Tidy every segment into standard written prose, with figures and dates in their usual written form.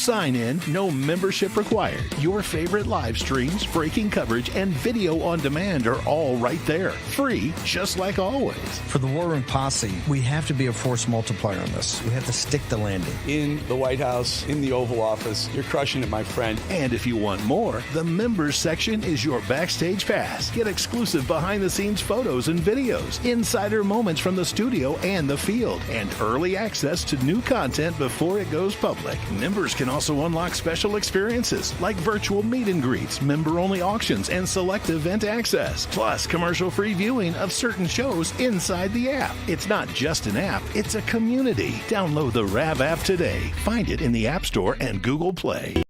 sign in, no membership required. Your favorite live streams, breaking coverage, and video on demand are all right there. Free, just like always. For the War Room Posse, we have to be a force multiplier on this. We have to stick the landing. In the White House, in the Oval Office, you're crushing it, my friend. And if you want more, the members section is your backstage pass. Get exclusive behind-the-scenes photos and videos, insider moments from the studio and the field, and early access to new content before it goes public. Members can also unlock special experiences like virtual meet and greets, member-only auctions, and select event access, plus commercial-free viewing of certain shows inside the app. It's not just an app, it's a community. Download the RAV app today. Find it in the App Store and Google Play.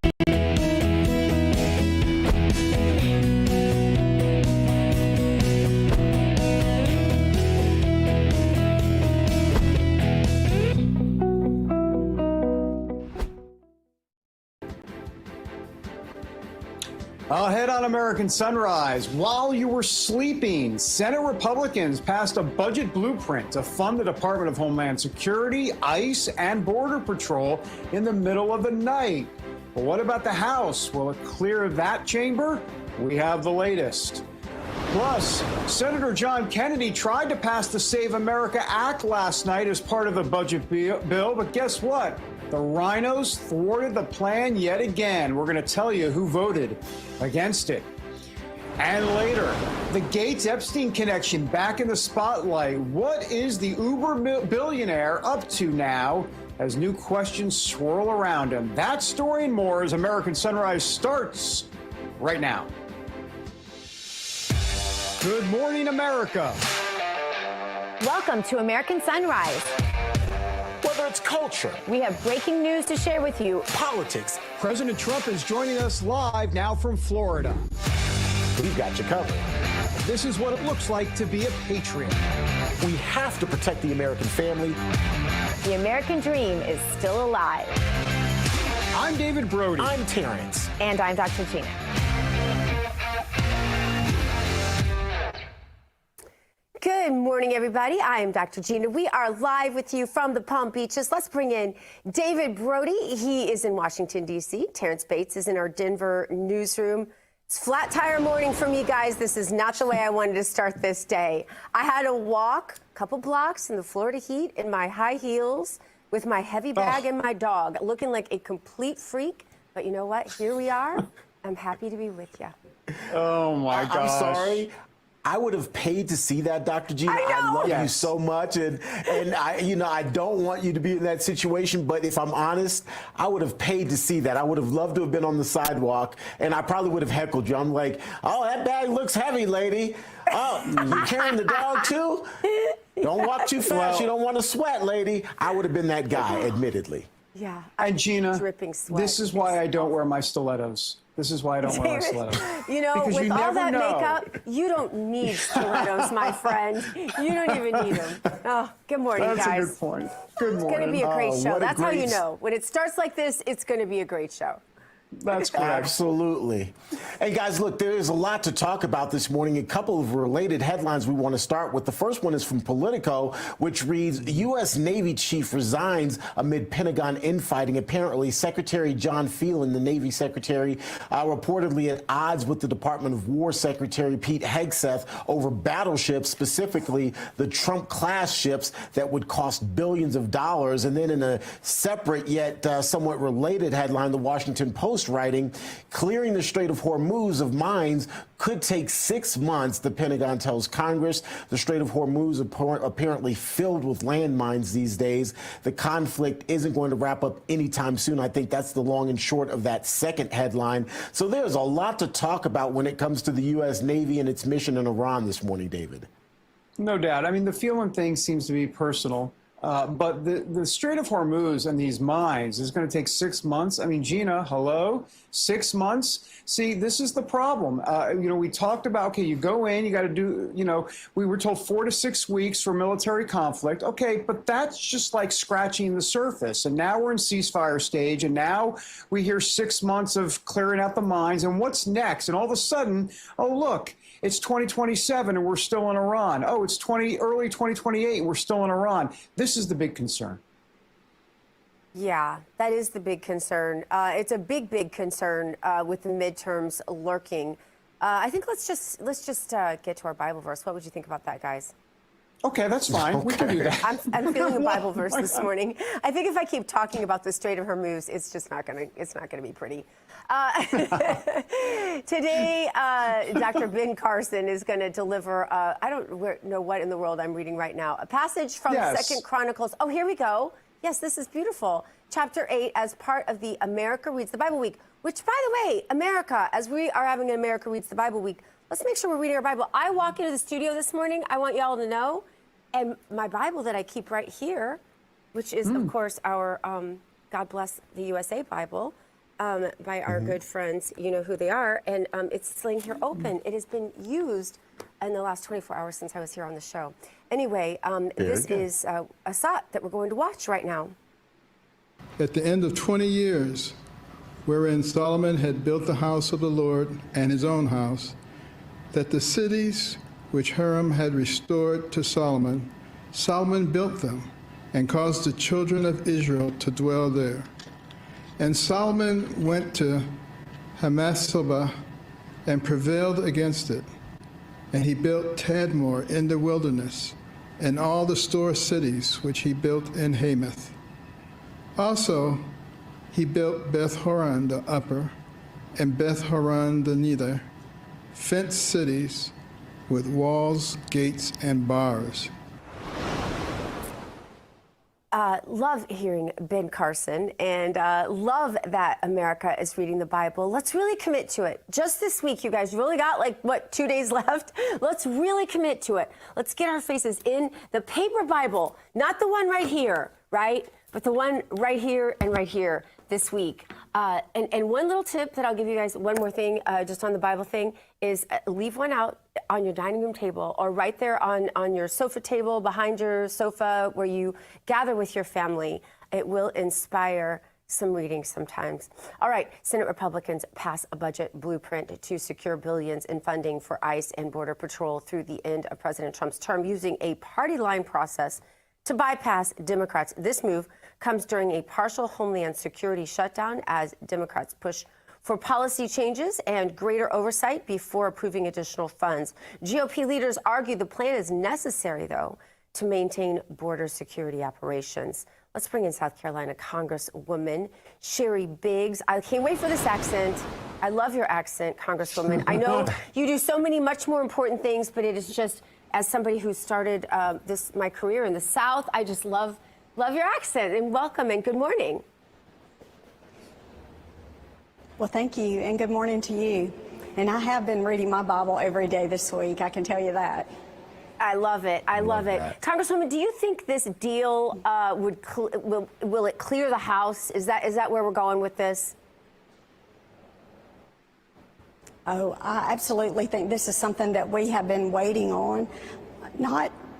Ahead on American Sunrise, while you were sleeping, Senate Republicans passed a budget blueprint to fund the Department of Homeland Security, ICE, and Border Patrol in the middle of the night. But what about the House? Will it clear that chamber? We have the latest. Plus, Senator John Kennedy tried to pass the Save America Act last night as part of the budget bill, but guess what? The rhinos thwarted the plan yet again. We're going to tell you who voted against it. And later, the Gates-Epstein connection back in the spotlight. What is the Uber billionaire up to now as new questions swirl around him? That story and more as American Sunrise starts right now. Good morning, America. Welcome to American Sunrise. Whether it's culture, we have breaking news to share with you. Politics. President Trump is joining us live now from Florida. We've got you covered. This is what it looks like to be a patriot. We have to protect the American family. The American dream is still alive. I'm David Brody. I'm Terrance. And I'm Dr. Gina. Good morning, everybody. I am Dr. Gina. We are live with you from the Palm Beaches. Let's bring in David Brody. He is in Washington, D.C. Terrance Bates is in our Denver newsroom. It's flat tire morning for me, guys. This is not the way I wanted to start this day. I had to walk a couple blocks in the Florida heat in my high heels with my heavy bag and my dog, looking like a complete freak. But you know what? Here we are. I'm happy to be with you. Oh, my gosh. I'm sorry. I would have paid to see that, Dr. Gina. I love you so much, and I don't want you to be in that situation. But if I'm honest, I would have paid to see that. I would have loved to have been on the sidewalk, and I probably would have heckled you. I'm like, oh, that bag looks heavy, lady. Oh, you carrying the dog too? Don't walk too fast. You don't want to sweat, lady. I would have been that guy, admittedly. Yeah. And Gina, dripping sweat. This is why I don't wear my stilettos. This is why I don't wear my stilettos. You know, because with all that makeup, you don't need stilettos, my friend. You don't even need them. Oh, good morning, guys. That's a good point. Good morning. It's going to be a great show. That's how you know. When it starts like this, it's going to be a great show. That's correct. Absolutely. Hey, guys, look, there is a lot to talk about this morning. A couple of related headlines we want to start with. The first one is from Politico, which reads, U.S. Navy chief resigns amid Pentagon infighting. Apparently, Secretary John Phelan, the Navy Secretary, reportedly at odds with the Department of War Secretary Pete Hegseth over battleships, specifically the Trump-class ships that would cost billions of dollars. And then in a separate yet somewhat related headline, the Washington Post writing, clearing the Strait of Hormuz of mines could take 6 months, the Pentagon tells Congress. The Strait of Hormuz apparently filled with landmines these days. The conflict isn't going to wrap up anytime soon. I think that's the long and short of that second headline. So there's a lot to talk about when it comes to the U.S. Navy and its mission in Iran this morning, David. No doubt. I mean, the Phelan thing seems to be personal. But the Strait of Hormuz and these mines is going to take 6 months. I mean, Gina, hello? 6 months? See, this is the problem. We talked about, okay, you go in, you got to do, we were told 4 to 6 weeks for military conflict. Okay, but that's just like scratching the surface. And now we're in ceasefire stage, and now we hear 6 months of clearing out the mines. And what's next? And all of a sudden, oh, look, it's 2027 and we're still in Iran. Oh, it's early 2028 and we're still in Iran. This is the big concern. Yeah, that is the big concern. It's a big concern with the midterms lurking. I think let's just get to our Bible verse. What would you think about that, guys? Okay, that's fine. Okay. We can do that. I'm feeling a Bible verse this morning. I think if I keep talking about the Strait of Hormuz, it's just not gonna be pretty. Today, Dr. Ben Carson is going to deliver. I don't know what in the world I'm reading right now. A passage from 2 Chronicles. Oh, here we go. Yes, this is beautiful. Chapter 8, as part of the America Reads the Bible Week. Which, by the way, America, as we are having an America Reads the Bible Week, let's make sure we're reading our Bible. I walk into the studio this morning, I want y'all to know, and my Bible that I keep right here, which is, of course, our God Bless the USA Bible by our good friends, you know who they are, and it's laying here open. It has been used in the last 24 hours since I was here on the show. Anyway, this is a shot that we're going to watch right now. At the end of 20 years, wherein Solomon had built the house of the Lord and his own house, that the cities which Hiram had restored to Solomon, Solomon built them and caused the children of Israel to dwell there. And Solomon went to Hamath-Sobah and prevailed against it. And he built Tadmor in the wilderness and all the store cities which he built in Hamath. Also, he built Beth-horon the upper and Beth-horon the nether, fenced cities with walls, gates, and bars. Love hearing Ben Carson, and love that America is reading the Bible. Let's really commit to it. Just this week, you guys really got, like, what, 2 days left? Let's really commit to it. Let's get our faces in the paper Bible, not the one right here, right? But the one right here and right here this week. And one little tip that I'll give you guys, one more thing, just on the Bible thing, is leave one out on your dining room table or right there on your sofa table, behind your sofa where you gather with your family. It will inspire some reading sometimes. All right, Senate Republicans pass a budget blueprint to secure billions in funding for ICE and Border Patrol through the end of President Trump's term using a party line process to bypass Democrats. This move comes during a partial Homeland Security shutdown as Democrats push for policy changes and greater oversight before approving additional funds. GOP leaders argue the plan is necessary, though, to maintain border security operations. Let's bring in South Carolina Congresswoman Sherry Biggs. I can't wait for this accent. I love your accent, Congresswoman. I know you do so many much more important things, but it is just, as somebody who started my career in the South, I just love your accent, and welcome and good morning. Well, thank you, and good morning to you. And I have been reading my Bible every day this week, I can tell you that. I love it. I love it. Congresswoman, do you think this deal will it clear the House? Is that where we're going with this? Oh, I absolutely think this is something that we have been waiting on.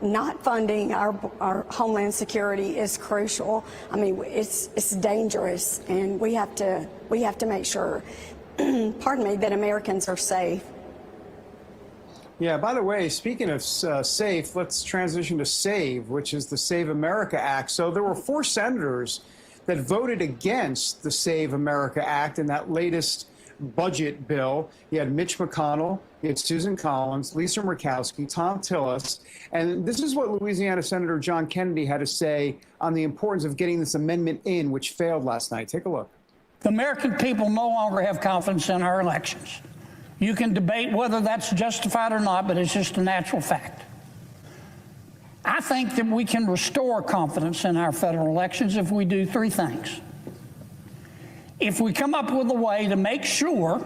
Not funding our Homeland Security is crucial. I mean, it's dangerous, and we have to make sure, pardon me, that Americans are safe. Yeah, by the way, speaking of safe, let's transition to SAVE, which is the Save America Act. So there were 4 senators that voted against the Save America Act in that latest budget bill. You had Mitch McConnell, you had Susan Collins, Lisa Murkowski, Tom Tillis, and this is what Louisiana Senator John Kennedy had to say on the importance of getting this amendment in, which failed last night. Take a look. The American people no longer have confidence in our elections. You can debate whether that's justified or not, but it's just a natural fact. I think that we can restore confidence in our federal elections if we do 3 things. If we come up with a way to make sure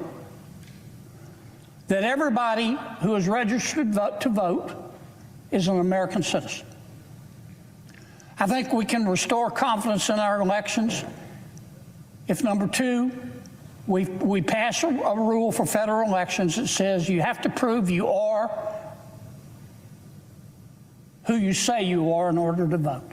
that everybody who is registered to vote is an American citizen. I think we can restore confidence in our elections if, number 2, we pass a rule for federal elections that says you have to prove you are who you say you are in order to vote.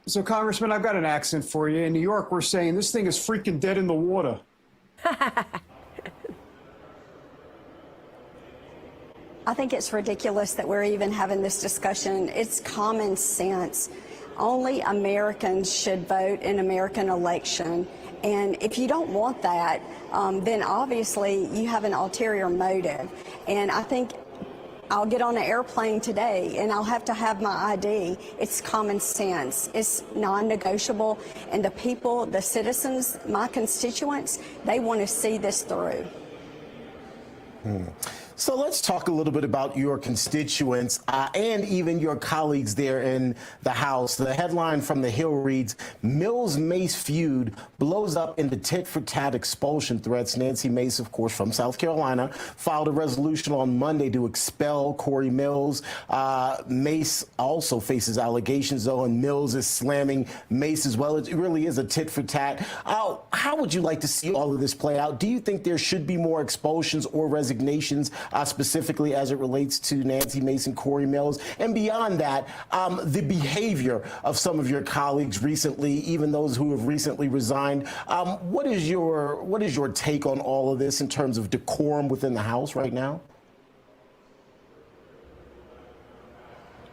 So, Congressman, I've got an accent for you. In New York, we're saying this thing is freaking dead in the water. I think it's ridiculous that we're even having this discussion. It's common sense. only Americans should vote in American election. And if you don't want that, then obviously you have an ulterior motive. And I think I'll get on an airplane today and I'll have to have my ID. It's common sense. It's non-negotiable. And the people, the citizens, my constituents, they want to see this through. So let's talk a little bit about your constituents and even your colleagues there in the House. The headline from The Hill reads, Mills-Mace feud blows up into tit-for-tat expulsion threats. Nancy Mace, of course, from South Carolina, filed a resolution on Monday to expel Corey Mills. Mace also faces allegations, though, and Mills is slamming Mace as well. It really is a tit-for-tat. How would you like to see all of this play out? Do you think there should be more expulsions or resignations, specifically as it relates to Nancy Mace and Corey Mills? And beyond that, the behavior of some of your colleagues recently, even those who have recently resigned. What is your take on all of this in terms of decorum within the House right now?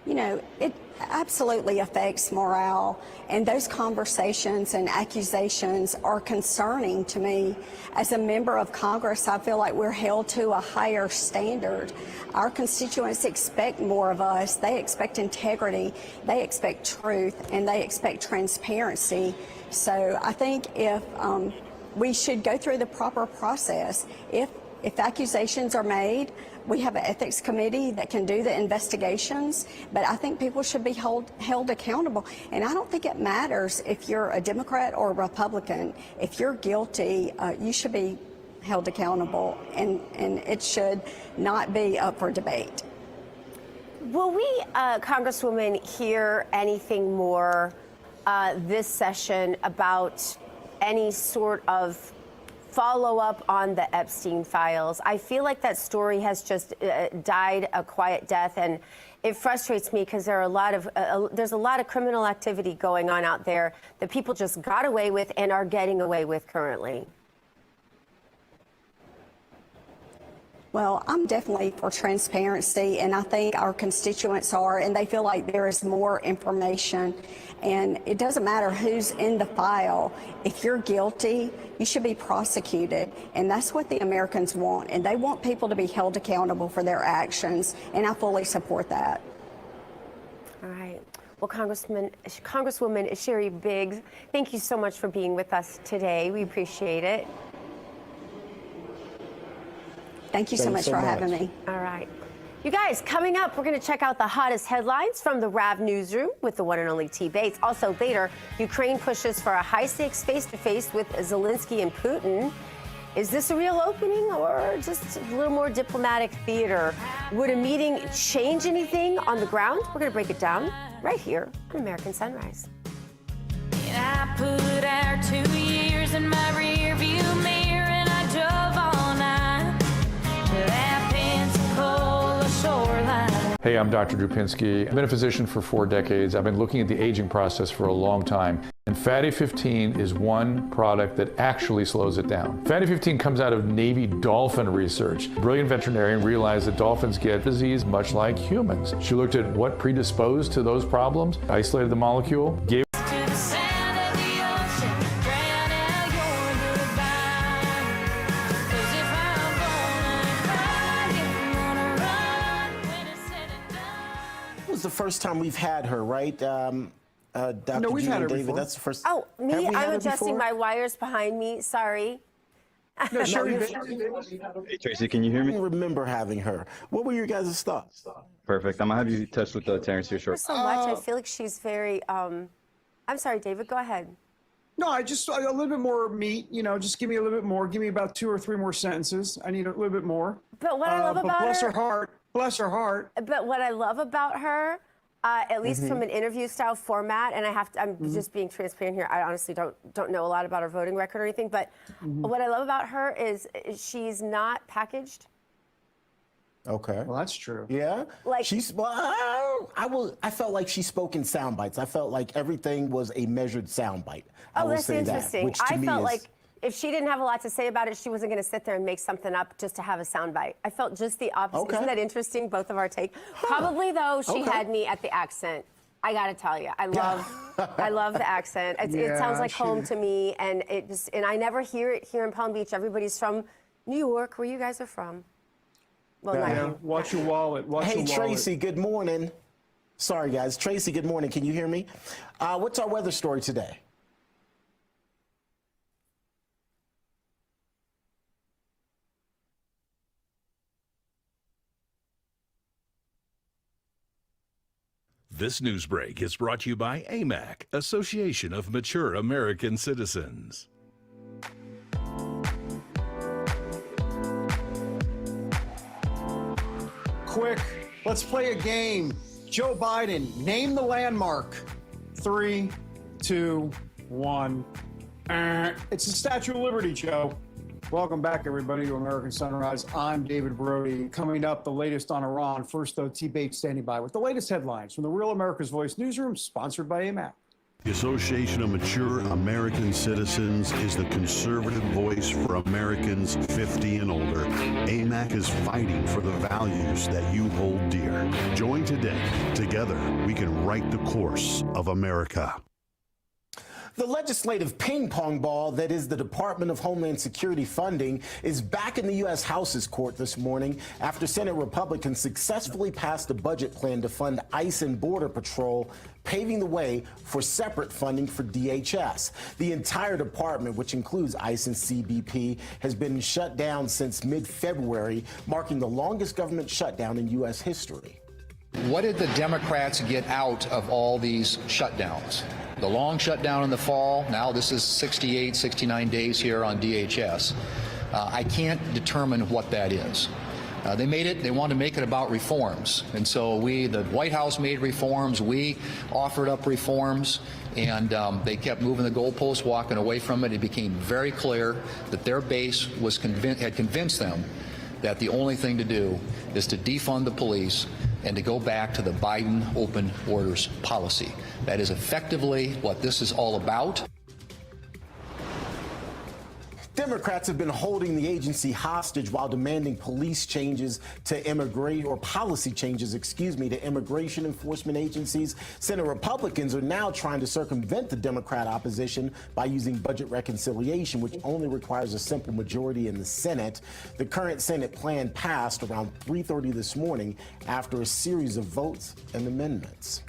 You know, it absolutely affects morale, and those conversations and accusations are concerning to me. As a member of Congress, I feel like we're held to a higher standard. Our constituents expect more of us. They expect integrity, they expect truth, and they expect transparency. So I think if we should go through the proper process. If accusations are made, we have an ethics committee that can do the investigations, but I think people should be held accountable. And I don't think it matters if you're a Democrat or a Republican. If you're guilty, you should be held accountable, and it should not be up for debate. Will we, Congresswoman, hear anything more this session about any sort of follow-up on the Epstein files? I feel like that story has just died a quiet death, and it frustrates me because there are there's a lot of criminal activity going on out there that people just got away with and are getting away with currently. Well, I'm definitely for transparency, and I think our constituents are, and they feel like there is more information. And it doesn't matter who's in the file. If you're guilty, you should be prosecuted. And that's what the Americans want. And they want people to be held accountable for their actions. And I fully support that. All right. Well, Congresswoman Sherry Biggs, thank you so much for being with us today. We appreciate it. Thank you so much for having me. All right. You guys, coming up, we're going to check out the hottest headlines from the RAV newsroom with the one and only T. Bates. Also later, Ukraine pushes for a high-stakes face-to-face with Zelensky and Putin. Is this a real opening or just a little more diplomatic theater? Would a meeting change anything on the ground? We're going to break it down right here on American Sunrise. And I put our 2 years in my rearview mirror and I drove all night to that Pensacola shoreline. Hey, I'm Dr. Drupinski. I've been a physician for 4 decades. I've been looking at the aging process for a long time. And Fatty 15 is one product that actually slows it down. Fatty 15 comes out of Navy dolphin research. A brilliant veterinarian realized that dolphins get disease much like humans. She looked at what predisposed to those problems, isolated the molecule, gave the first time we've had her, right? Dr. No, we've had her David, before. That's the first. Oh, me? I'm adjusting before? my wires behind me. Sorry. No, Sherry. Hey, Tracy, can you hear me? I remember having her. What were your guys' thoughts? Perfect. I'm gonna have you touch with Terrance here short. So much. I feel like she's very. I'm sorry, David. Go ahead. No, I just a little bit more meat. You know, just give me a little bit more. Give me about 2 or 3 more sentences. I need a little bit more. But what I love about bless her heart. Bless her heart. But what I love about her, at least from an interview style format, and I'm just being transparent here. I honestly don't know a lot about her voting record or anything. But what I love about her is she's not packaged. Okay. Well, that's true. Yeah. Like she's. Well, I felt like she spoke in sound bites. I felt like everything was a measured sound bite. Oh, that's interesting. I felt like if she didn't have a lot to say about it, she wasn't going to sit there and make something up just to have a soundbite. I felt just the opposite. Okay. Isn't that interesting? Both of our take. Probably, though, she had me at the accent. I got to tell you, I love the accent. It sounds like home to me, and I never hear it here in Palm Beach. Everybody's from New York, where you guys are from. Well, not you. Watch your wallet. Hey, Tracy, good morning. Sorry, guys. Tracy, good morning. Can you hear me? What's our weather story today? This news break is brought to you by AMAC, Association of Mature American Citizens. Quick, let's play a game. Joe Biden, name the landmark. 3, 2, 1. It's the Statue of Liberty, Joe. Welcome back, everybody, to American Sunrise. I'm David Brody. Coming up, the latest on Iran. First, though, T. Bates standing by with the latest headlines from the Real America's Voice newsroom, sponsored by AMAC. The Association of Mature American Citizens is the conservative voice for Americans 50 and older. AMAC is fighting for the values that you hold dear. Join today. Together, we can right the course of America. The legislative ping pong ball that is the Department of Homeland Security funding is back in the U.S. House's court this morning after Senate Republicans successfully passed a budget plan to fund ICE and Border Patrol, paving the way for separate funding for DHS. The entire department, which includes ICE and CBP, has been shut down since mid-February, marking the longest government shutdown in U.S. history. What did the Democrats get out of all these shutdowns? The long shutdown in the fall, now this is 68, 69 days here on DHS. I can't determine what that is. They wanted to make it about reforms. And so the White House made reforms, we offered up reforms, and they kept moving the goalposts, walking away from it. It became very clear that their base had convinced them that the only thing to do is to defund the police and to go back to the Biden open borders policy. That is effectively what this is all about. Democrats have been holding the agency hostage while demanding policy changes to immigration enforcement agencies. Senate Republicans are now trying to circumvent the Democrat opposition by using budget reconciliation, which only requires a simple majority in the Senate. The current Senate plan passed around 3:30 this morning after a series of votes and amendments.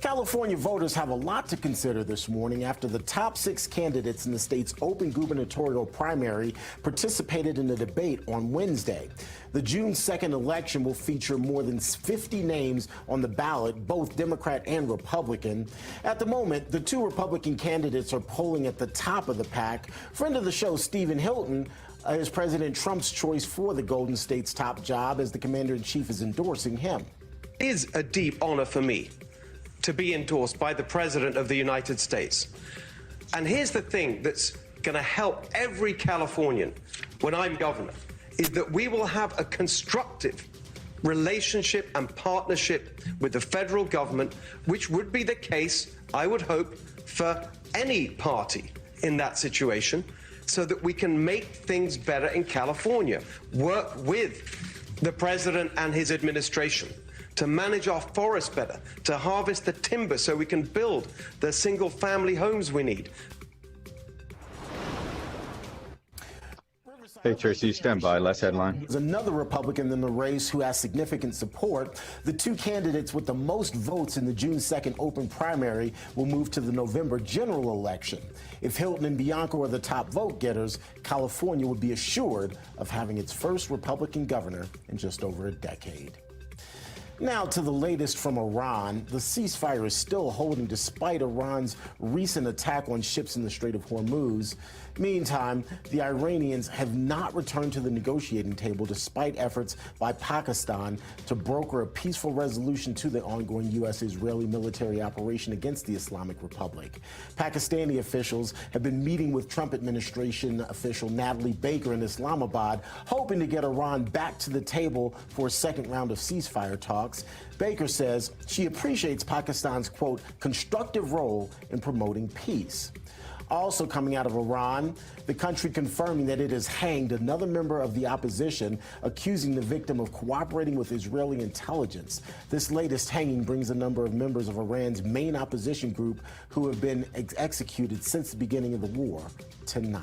California voters have a lot to consider this morning after the top 6 candidates in the state's open gubernatorial primary participated in a debate on Wednesday. The June 2nd election will feature more than 50 names on the ballot, both Democrat and Republican. At the moment, the 2 Republican candidates are polling at the top of the pack. Friend of the show, Stephen Hilton, is President Trump's choice for the Golden State's top job as the commander-in-chief is endorsing him. It is a deep honor for me to be endorsed by the President of the United States. And here's the thing that's going to help every Californian when I'm governor, is that we will have a constructive relationship and partnership with the federal government, which would be the case, I would hope, for any party in that situation, so that we can make things better in California, work with the President and his administration to manage our forests better, to harvest the timber so we can build the single-family homes we need. Hey, Tracy, stand by. Last headline. There's another Republican in the race who has significant support. The 2 candidates with the most votes in the June 2nd open primary will move to the November general election. If Hilton and Bianco are the top vote getters, California would be assured of having its first Republican governor in just over a decade. Now to the latest from Iran. The ceasefire is still holding despite Iran's recent attack on ships in the Strait of Hormuz. Meantime, the Iranians have not returned to the negotiating table despite efforts by Pakistan to broker a peaceful resolution to the ongoing U.S.-Israeli military operation against the Islamic Republic. Pakistani officials have been meeting with Trump administration official Natalie Baker in Islamabad, hoping to get Iran back to the table for a second round of ceasefire talks. Baker says she appreciates Pakistan's, quote, constructive role in promoting peace. Also coming out of Iran, the country confirming that it has hanged another member of the opposition, accusing the victim of cooperating with Israeli intelligence. This latest hanging brings a number of members of Iran's main opposition group who have been executed since the beginning of the war to 9.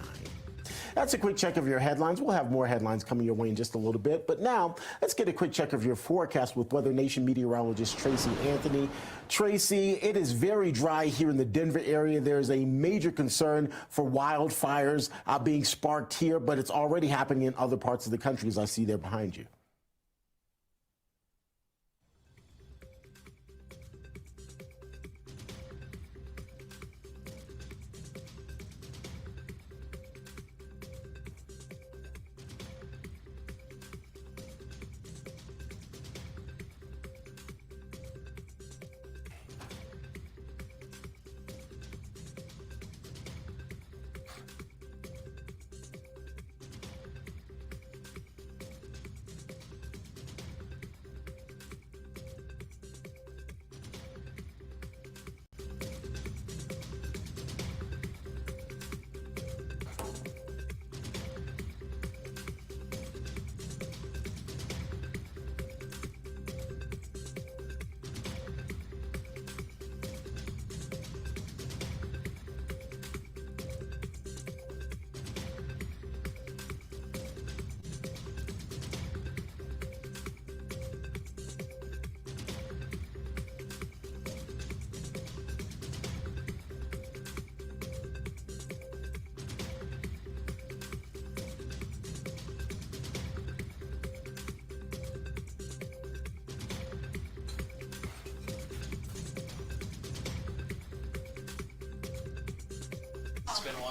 That's a quick check of your headlines. We'll have more headlines coming your way in just a little bit. But now, let's get a quick check of your forecast with Weather Nation meteorologist Tracy Anthony. Tracy, it is very dry here in the Denver area. There's a major concern for wildfires being sparked here, but it's already happening in other parts of the country, as I see there behind you.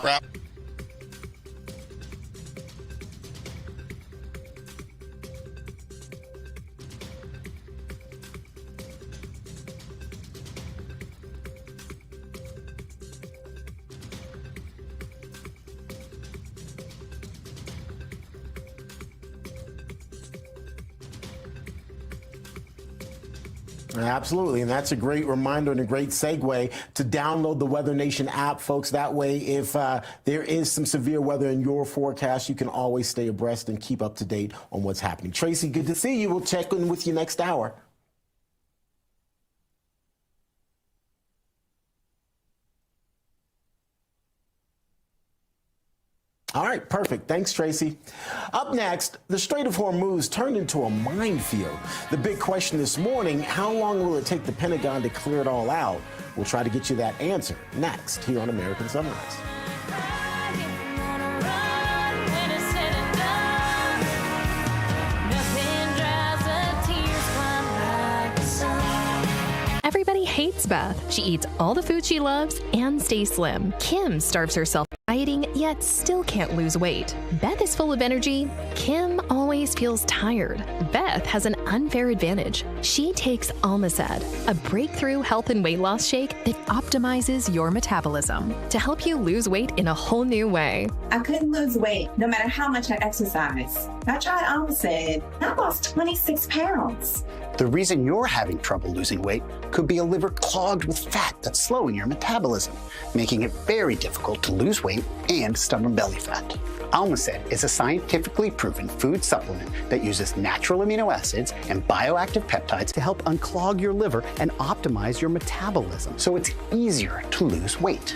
Wrap. Absolutely, and that's a great reminder and a great segue to download the Weather Nation app, folks. That way, if there is some severe weather in your forecast, you can always stay abreast and keep up to date on what's happening. Tracy, good to see you. We'll check in with you next hour. All right, perfect. Thanks, Tracy. Up next, the Strait of Hormuz turned into a minefield. The big question this morning, how long will it take the Pentagon to clear it all out? We'll try to get you that answer next here on American Sunrise. Everybody hates Beth. She eats all the food she loves and stays slim. Kim starves herself dieting, yet still can't lose weight. Beth is full of energy. Kim always feels tired. Beth has an unfair advantage. She takes Almacet, a breakthrough health and weight loss shake that optimizes your metabolism to help you lose weight in a whole new way. I couldn't lose weight no matter how much I exercise. I tried Almacet. I lost 26 pounds. The reason you're having trouble losing weight could be a liver clogged with fat that's slowing your metabolism, making it very difficult to lose weight and stubborn belly fat. Almacet is a scientifically proven food supplement that uses natural amino acids and bioactive peptides to help unclog your liver and optimize your metabolism, so it's easier to lose weight.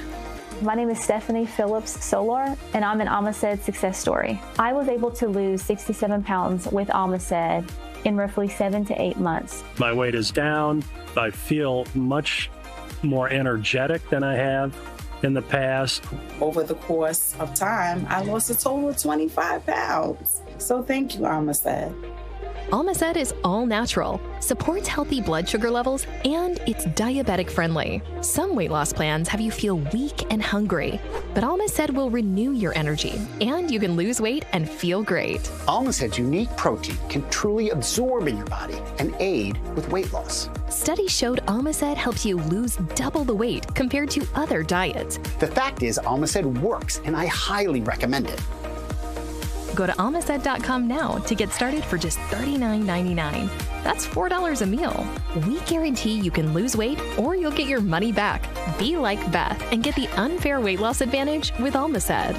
My name is Stephanie Phillips Solar, and I'm an Almacet success story. I was able to lose 67 pounds with Almacet in roughly 7 to 8 months. My weight is down. I feel much more energetic than I have in the past. Over the course of time, I lost a total of 25 pounds. So thank you, Almacet. Almacet is all natural, supports healthy blood sugar levels, and it's diabetic friendly. Some weight loss plans have you feel weak and hungry, but Almacet will renew your energy, and you can lose weight and feel great. Almacet's unique protein can truly absorb in your body and aid with weight loss. Studies showed Almacet helps you lose double the weight compared to other diets. The fact is, Almacet works, and I highly recommend it. Go to almacet.com now to get started for just $39.99. That's $4 a meal. We guarantee you can lose weight or you'll get your money back. Be like Beth and get the unfair weight loss advantage with Almacet.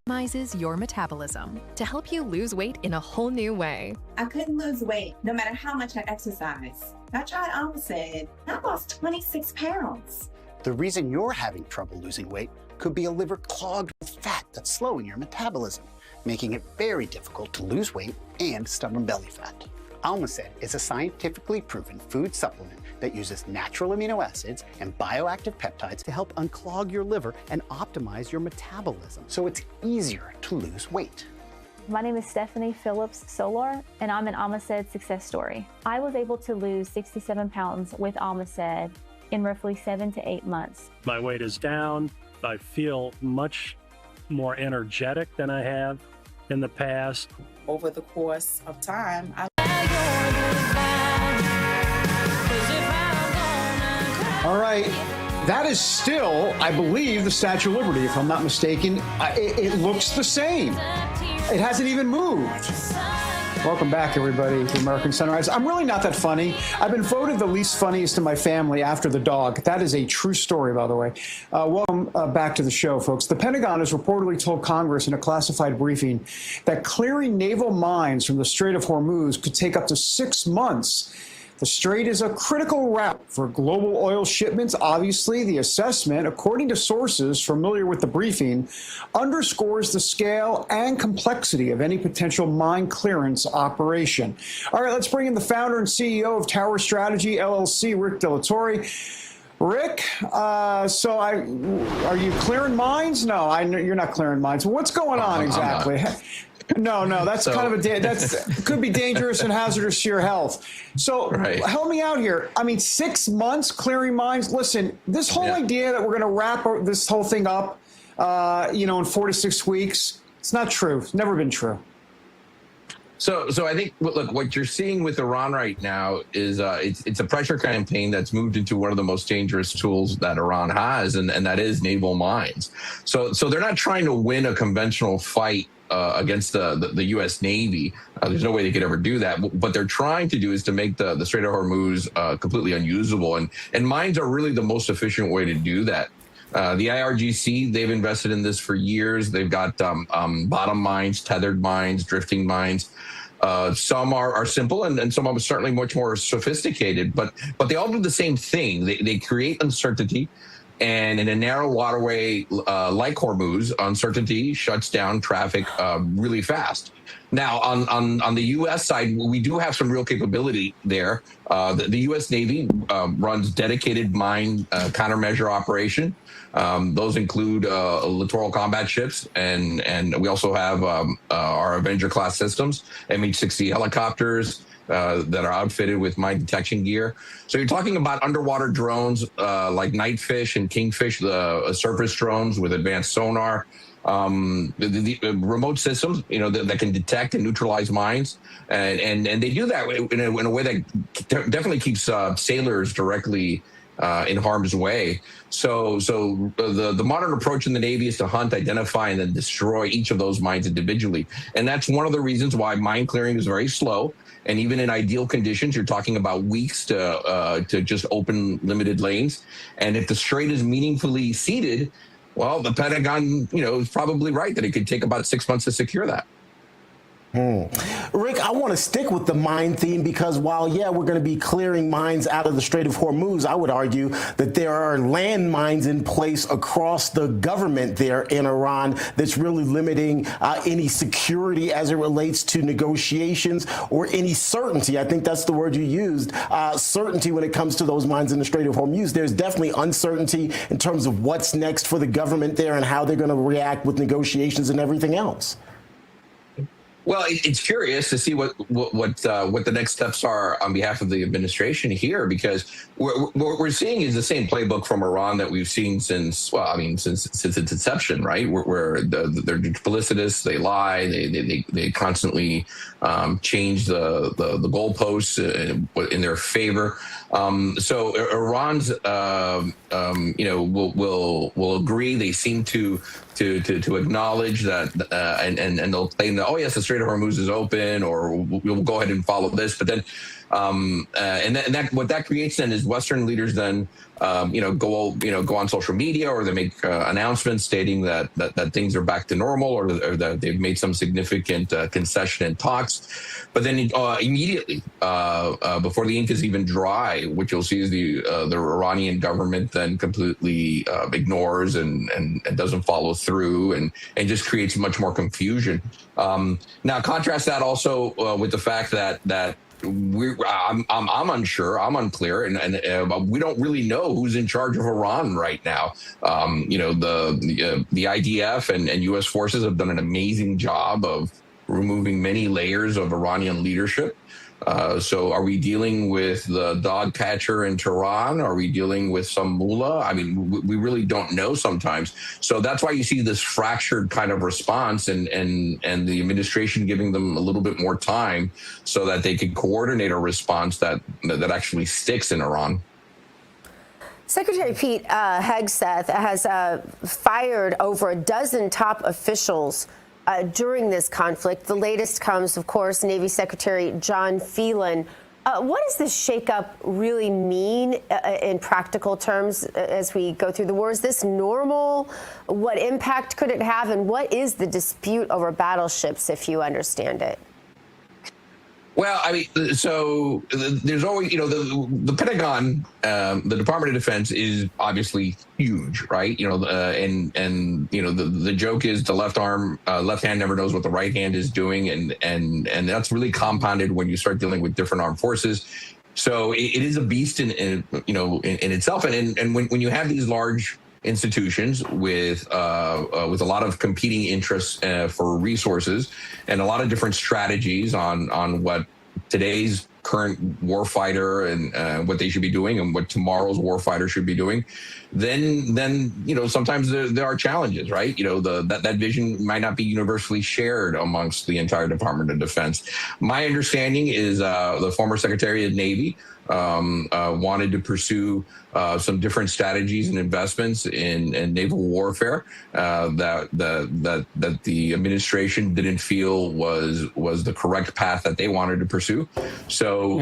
Optimizes your metabolism to help you lose weight in a whole new way. I couldn't lose weight no matter how much I exercise. I tried Almacet. I lost 26 pounds. The reason you're having trouble losing weight could be a liver clogged with fat that's slowing your metabolism, making it very difficult to lose weight and stubborn belly fat. Almacet is a scientifically proven food supplement that uses natural amino acids and bioactive peptides to help unclog your liver and optimize your metabolism, so it's easier to lose weight. My name is Stephanie Phillips Solar, and I'm an Almacet success story. I was able to lose 67 pounds with Almacet in roughly 7 to 8 months. My weight is down. I feel much more energetic than I have in the past. Over the course of time, All right. That is still, I believe, the Statue of Liberty, if I'm not mistaken. It looks the same. It hasn't even moved. Welcome back, everybody, to American Sunrise. I'm really not that funny. I've been voted the least funniest in my family after the dog. That is a true story, by the way. Welcome back to the show, folks. The Pentagon has reportedly told Congress in a classified briefing that clearing naval mines from the Strait of Hormuz could take up to 6 months. The strait is a critical route for global oil shipments. Obviously, the assessment, according to sources familiar with the briefing, underscores the scale and complexity of any potential mine clearance operation. All right, let's bring in the founder and CEO of Tower Strategy, LLC, Rick Delatorre. Rick, are you clearing mines? No, you're not clearing mines. What's going on exactly? No, that's kind of that's could be dangerous and hazardous to your health. So help me out here. I mean, 6 months clearing mines. Listen, this whole idea that we're going to wrap this whole thing up, in 4 to 6 weeks, it's not true. It's never been true. So I think, look, what you're seeing with Iran right now is it's a pressure campaign that's moved into one of the most dangerous tools that Iran has, and that is naval mines. So they're not trying to win a conventional fight against the U.S. Navy. There's no way they could ever do that. What they're trying to do is to make the Strait of Hormuz completely unusable. And mines are really the most efficient way to do that. The IRGC, they've invested in this for years. They've got bottom mines, tethered mines, drifting mines. Some are simple and some are certainly much more sophisticated, but they all do the same thing. They create uncertainty. And in a narrow waterway like Hormuz, uncertainty shuts down traffic really fast. Now, on the U.S. side, we do have some real capability there. The U.S. Navy runs dedicated mine countermeasure operation. Those include littoral combat ships, and we also have our Avenger-class systems, MH-60 helicopters, that are outfitted with mine detection gear. So you're talking about underwater drones like Nightfish and Kingfish, the surface drones with advanced sonar, the remote systems, that can detect and neutralize mines, and they do that in a way that definitely keeps sailors directly in harm's way. So the modern approach in the Navy is to hunt, identify, and then destroy each of those mines individually. And that's one of the reasons why mine clearing is very slow. And even in ideal conditions, you're talking about weeks to just open limited lanes. And if the strait is meaningfully seeded, well, the Pentagon, is probably right that it could take about 6 months to secure that. Rick, I want to stick with the mine theme because while, we're going to be clearing mines out of the Strait of Hormuz, I would argue that there are land mines in place across the government there in Iran that's really limiting any security as it relates to negotiations or any certainty. I think that's the word you used, certainty when it comes to those mines in the Strait of Hormuz. There's definitely uncertainty in terms of what's next for the government there and how they're going to react with negotiations and everything else. Well, it's curious to see what the next steps are on behalf of the administration here, because what we're seeing is the same playbook from Iran that we've seen since its inception, right? Where they're duplicitous, they lie, they constantly change the goalposts in their favor. So Iran's will agree. They seem to acknowledge that, and they'll claim that, oh yes, the Strait of Hormuz is open, or we'll go ahead and follow this. But then, what that creates then is Western leaders then, go on social media, or they make announcements stating that things are back to normal, or that they've made some significant concession in talks. But then immediately, before the ink is even dry, what you'll see is the Iranian government then completely ignores and doesn't follow through, and just creates much more confusion. Now, contrast that also with the fact that I'm unsure, I'm unclear, and we don't really know who's in charge of Iran right now. The IDF and U.S. forces have done an amazing job of removing many layers of Iranian leadership. So are we dealing with the dog catcher in Tehran? Are we dealing with some mullah? I mean, we really don't know sometimes. So that's why you see this fractured kind of response, and the administration giving them a little bit more time so that they could coordinate a response that actually sticks in Iran. Secretary Pete Hegseth has fired over a dozen top officials during this conflict. The latest comes, of course, Navy Secretary John Phelan. What does this shakeup really mean in practical terms as we go through the war? Is this normal? What impact could it have? And what is the dispute over battleships, if you understand it? Well, I mean, so there's always, the Pentagon, the Department of Defense is obviously huge, right? The joke is the left hand never knows what the right hand is doing, and that's really compounded when you start dealing with different armed forces. So it is a beast in itself, and when you have these large institutions with a lot of competing interests for resources and a lot of different strategies on what today's current warfighter and what they should be doing and what tomorrow's warfighter should be doing, then sometimes there are challenges, right? That vision might not be universally shared amongst the entire Department of Defense. My understanding is the former Secretary of the Navy wanted to pursue some different strategies and investments in naval warfare that the administration didn't feel was the correct path that they wanted to pursue. So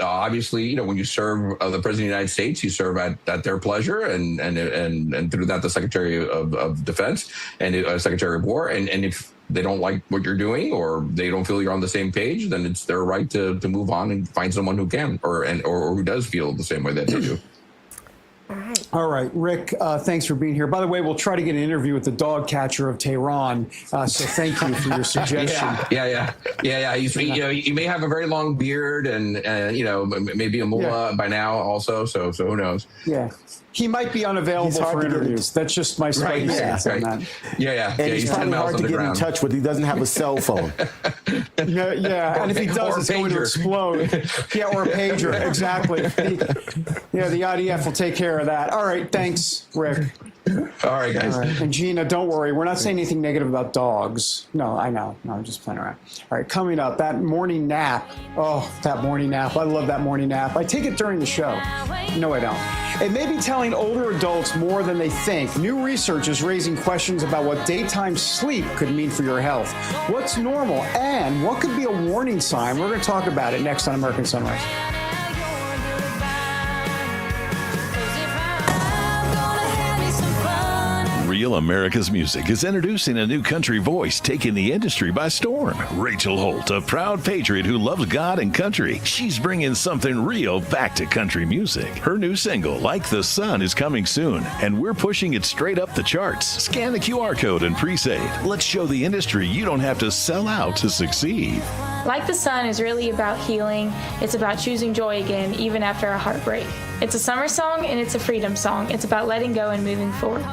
obviously, when you serve the President of the United States, you serve at their pleasure, and through that the Secretary of Defense and Secretary of War, and if they don't like what you're doing or they don't feel you're on the same page, then it's their right to move on and find someone who can or who does feel the same way that they do. All right, Rick, thanks for being here. By the way, we'll try to get an interview with the dog catcher of Tehran. So thank you for your suggestion. Yeah. He may have a very long beard and maybe a mullah by now also. So who knows? Yeah. He might be unavailable for interviews. That's just my spidey sense on that. Yeah. And he's probably hard to get in touch with. He doesn't have a cell phone. Yeah. And if he does, it's going to explode. Yeah, or a pager. Exactly. The IDF will take care of that. All right. Thanks, Rick. All right, guys. All right. And Gina, don't worry. We're not saying anything negative about dogs. No, I know. No, I'm just playing around. All right, coming up, that morning nap. Oh, that morning nap. I love that morning nap. I take it during the show. No, I don't. It may be telling older adults more than they think. New research is raising questions about what daytime sleep could mean for your health. What's normal and what could be a warning sign? We're going to talk about it next on American Sunrise. Real America's Music is introducing a new country voice taking the industry by storm. Rachel Holt, a proud patriot who loves God and country. She's bringing something real back to country music. Her new single, Like the Sun, is coming soon, and we're pushing it straight up the charts. Scan the QR code and pre-save. Let's show the industry you don't have to sell out to succeed. Like the Sun is really about healing. It's about choosing joy again, even after a heartbreak. It's a summer song and it's a freedom song. It's about letting go and moving forward.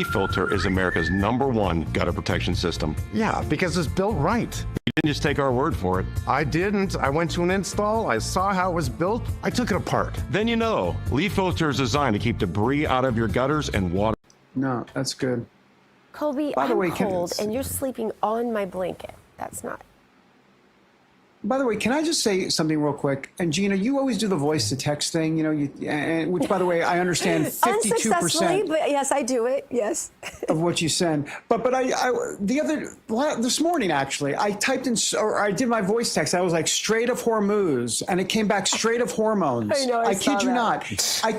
Filter is America's #1 gutter protection system. Yeah, because it's built right. You didn't just take our word for it. I didn't. I went to an install. I saw how it was built. I took it apart. Then you know, Leaf Filter is designed to keep debris out of your gutters and water. No, that's good. Colby, By the I'm way, cold, and you're sleeping on my blanket. That's not. By the way, can I just say something real quick? And Gina, you always do the voice to text thing, you know, and which, by the way, I understand 52%. But yes, I do it. Yes. Of what you send. But this morning actually, I typed in, or I did my voice text. I was like Strait of Hormuz, and it came back Strait of Hormones. I know. I kid you not. I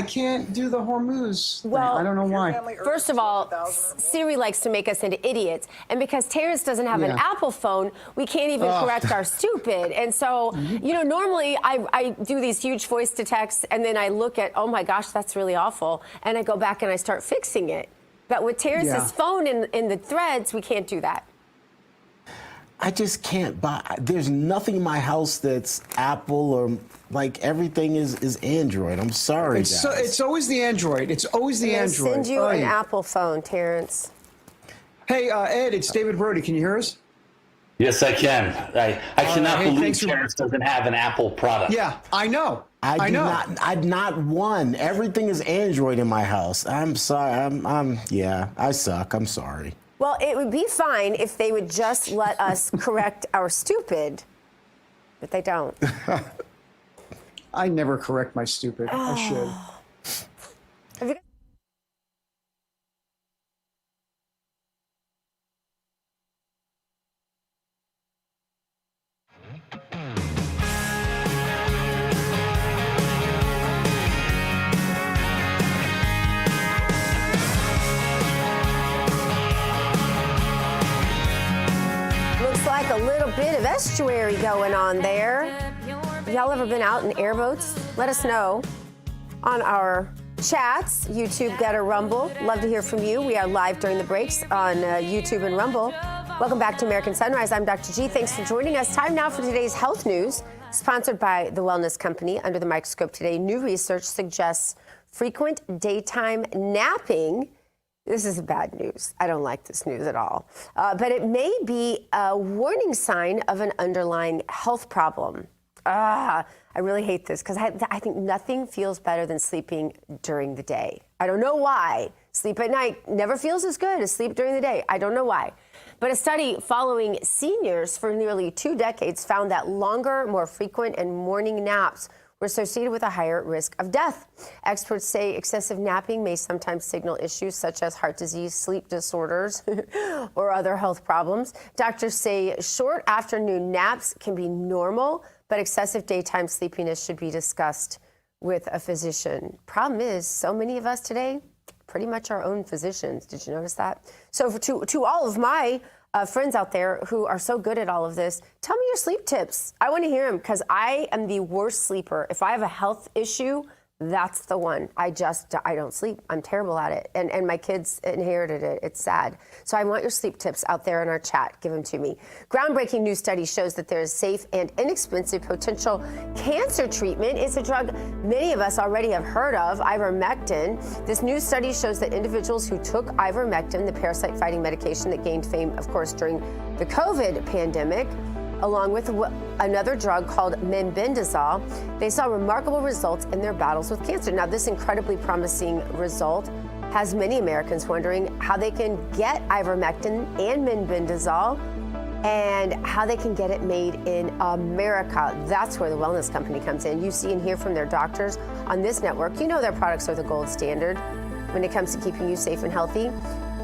can't do the Hormuz. Well, I don't know why. First of all, Siri likes to make us into idiots, and because Terrance doesn't have an Apple phone, we can't even correct our stupid. And so, you know, normally I do these huge voice to text, and then I look at, oh my gosh, that's really awful, and I go back and I start fixing it. But with Terrance's phone in the threads, we can't do that. I just can't buy. There's nothing in my house that's Apple, or like everything is Android. I'm sorry, guys. It's always the Android. It's always the Android. Send you an Apple phone, Terrance. Hey, Ed, it's David Brody. Can you hear us? Yes, I can. I cannot believe Terrance doesn't have an Apple product. Yeah, I know. I do not one. Everything is Android in my house. I'm sorry. I suck. I'm sorry. Well, it would be fine if they would just let us correct our stupid, but they don't. I never correct my stupid. I should. Have you like a little bit of estuary going on there. Y'all ever been out in airboats? Let us know on our chats, YouTube, Getter, Rumble. Love to hear from you. We are live during the breaks on YouTube and Rumble. Welcome back to American Sunrise. I'm Dr. G. Thanks for joining us. Time now for today's health news, sponsored by the Wellness Company. Under the microscope today, new research suggests frequent daytime napping. This is bad news. I don't like this news at all. But it may be a warning sign of an underlying health problem. I really hate this because I think nothing feels better than sleeping during the day. I don't know why. Sleep at night never feels as good as sleep during the day. I don't know why. But a study following seniors for nearly 2 decades found that longer, more frequent, and morning naps were associated with a higher risk of death. Experts say excessive napping may sometimes signal issues such as heart disease, sleep disorders, or other health problems. Doctors say short afternoon naps can be normal, but excessive daytime sleepiness should be discussed with a physician. Problem is, so many of us today, pretty much our own physicians. Did you notice that? So to all of my friends out there who are so good at all of this, tell me your sleep tips. I want to hear them because I am the worst sleeper. If I have a health issue, that's the one. I don't sleep. I'm terrible at it. And my kids inherited it. It's sad. So I want your sleep tips out there in our chat. Give them to me. Groundbreaking new study shows that there is safe and inexpensive potential cancer treatment. It's a drug many of us already have heard of, ivermectin. This new study shows that individuals who took ivermectin, the parasite-fighting medication that gained fame, of course, during the COVID pandemic, along with another drug called mebendazole, they saw remarkable results in their battles with cancer. Now, this incredibly promising result has many Americans wondering how they can get ivermectin and mebendazole and how they can get it made in America. That's where the Wellness Company comes in. You see and hear from their doctors on this network. You know their products are the gold standard when it comes to keeping you safe and healthy.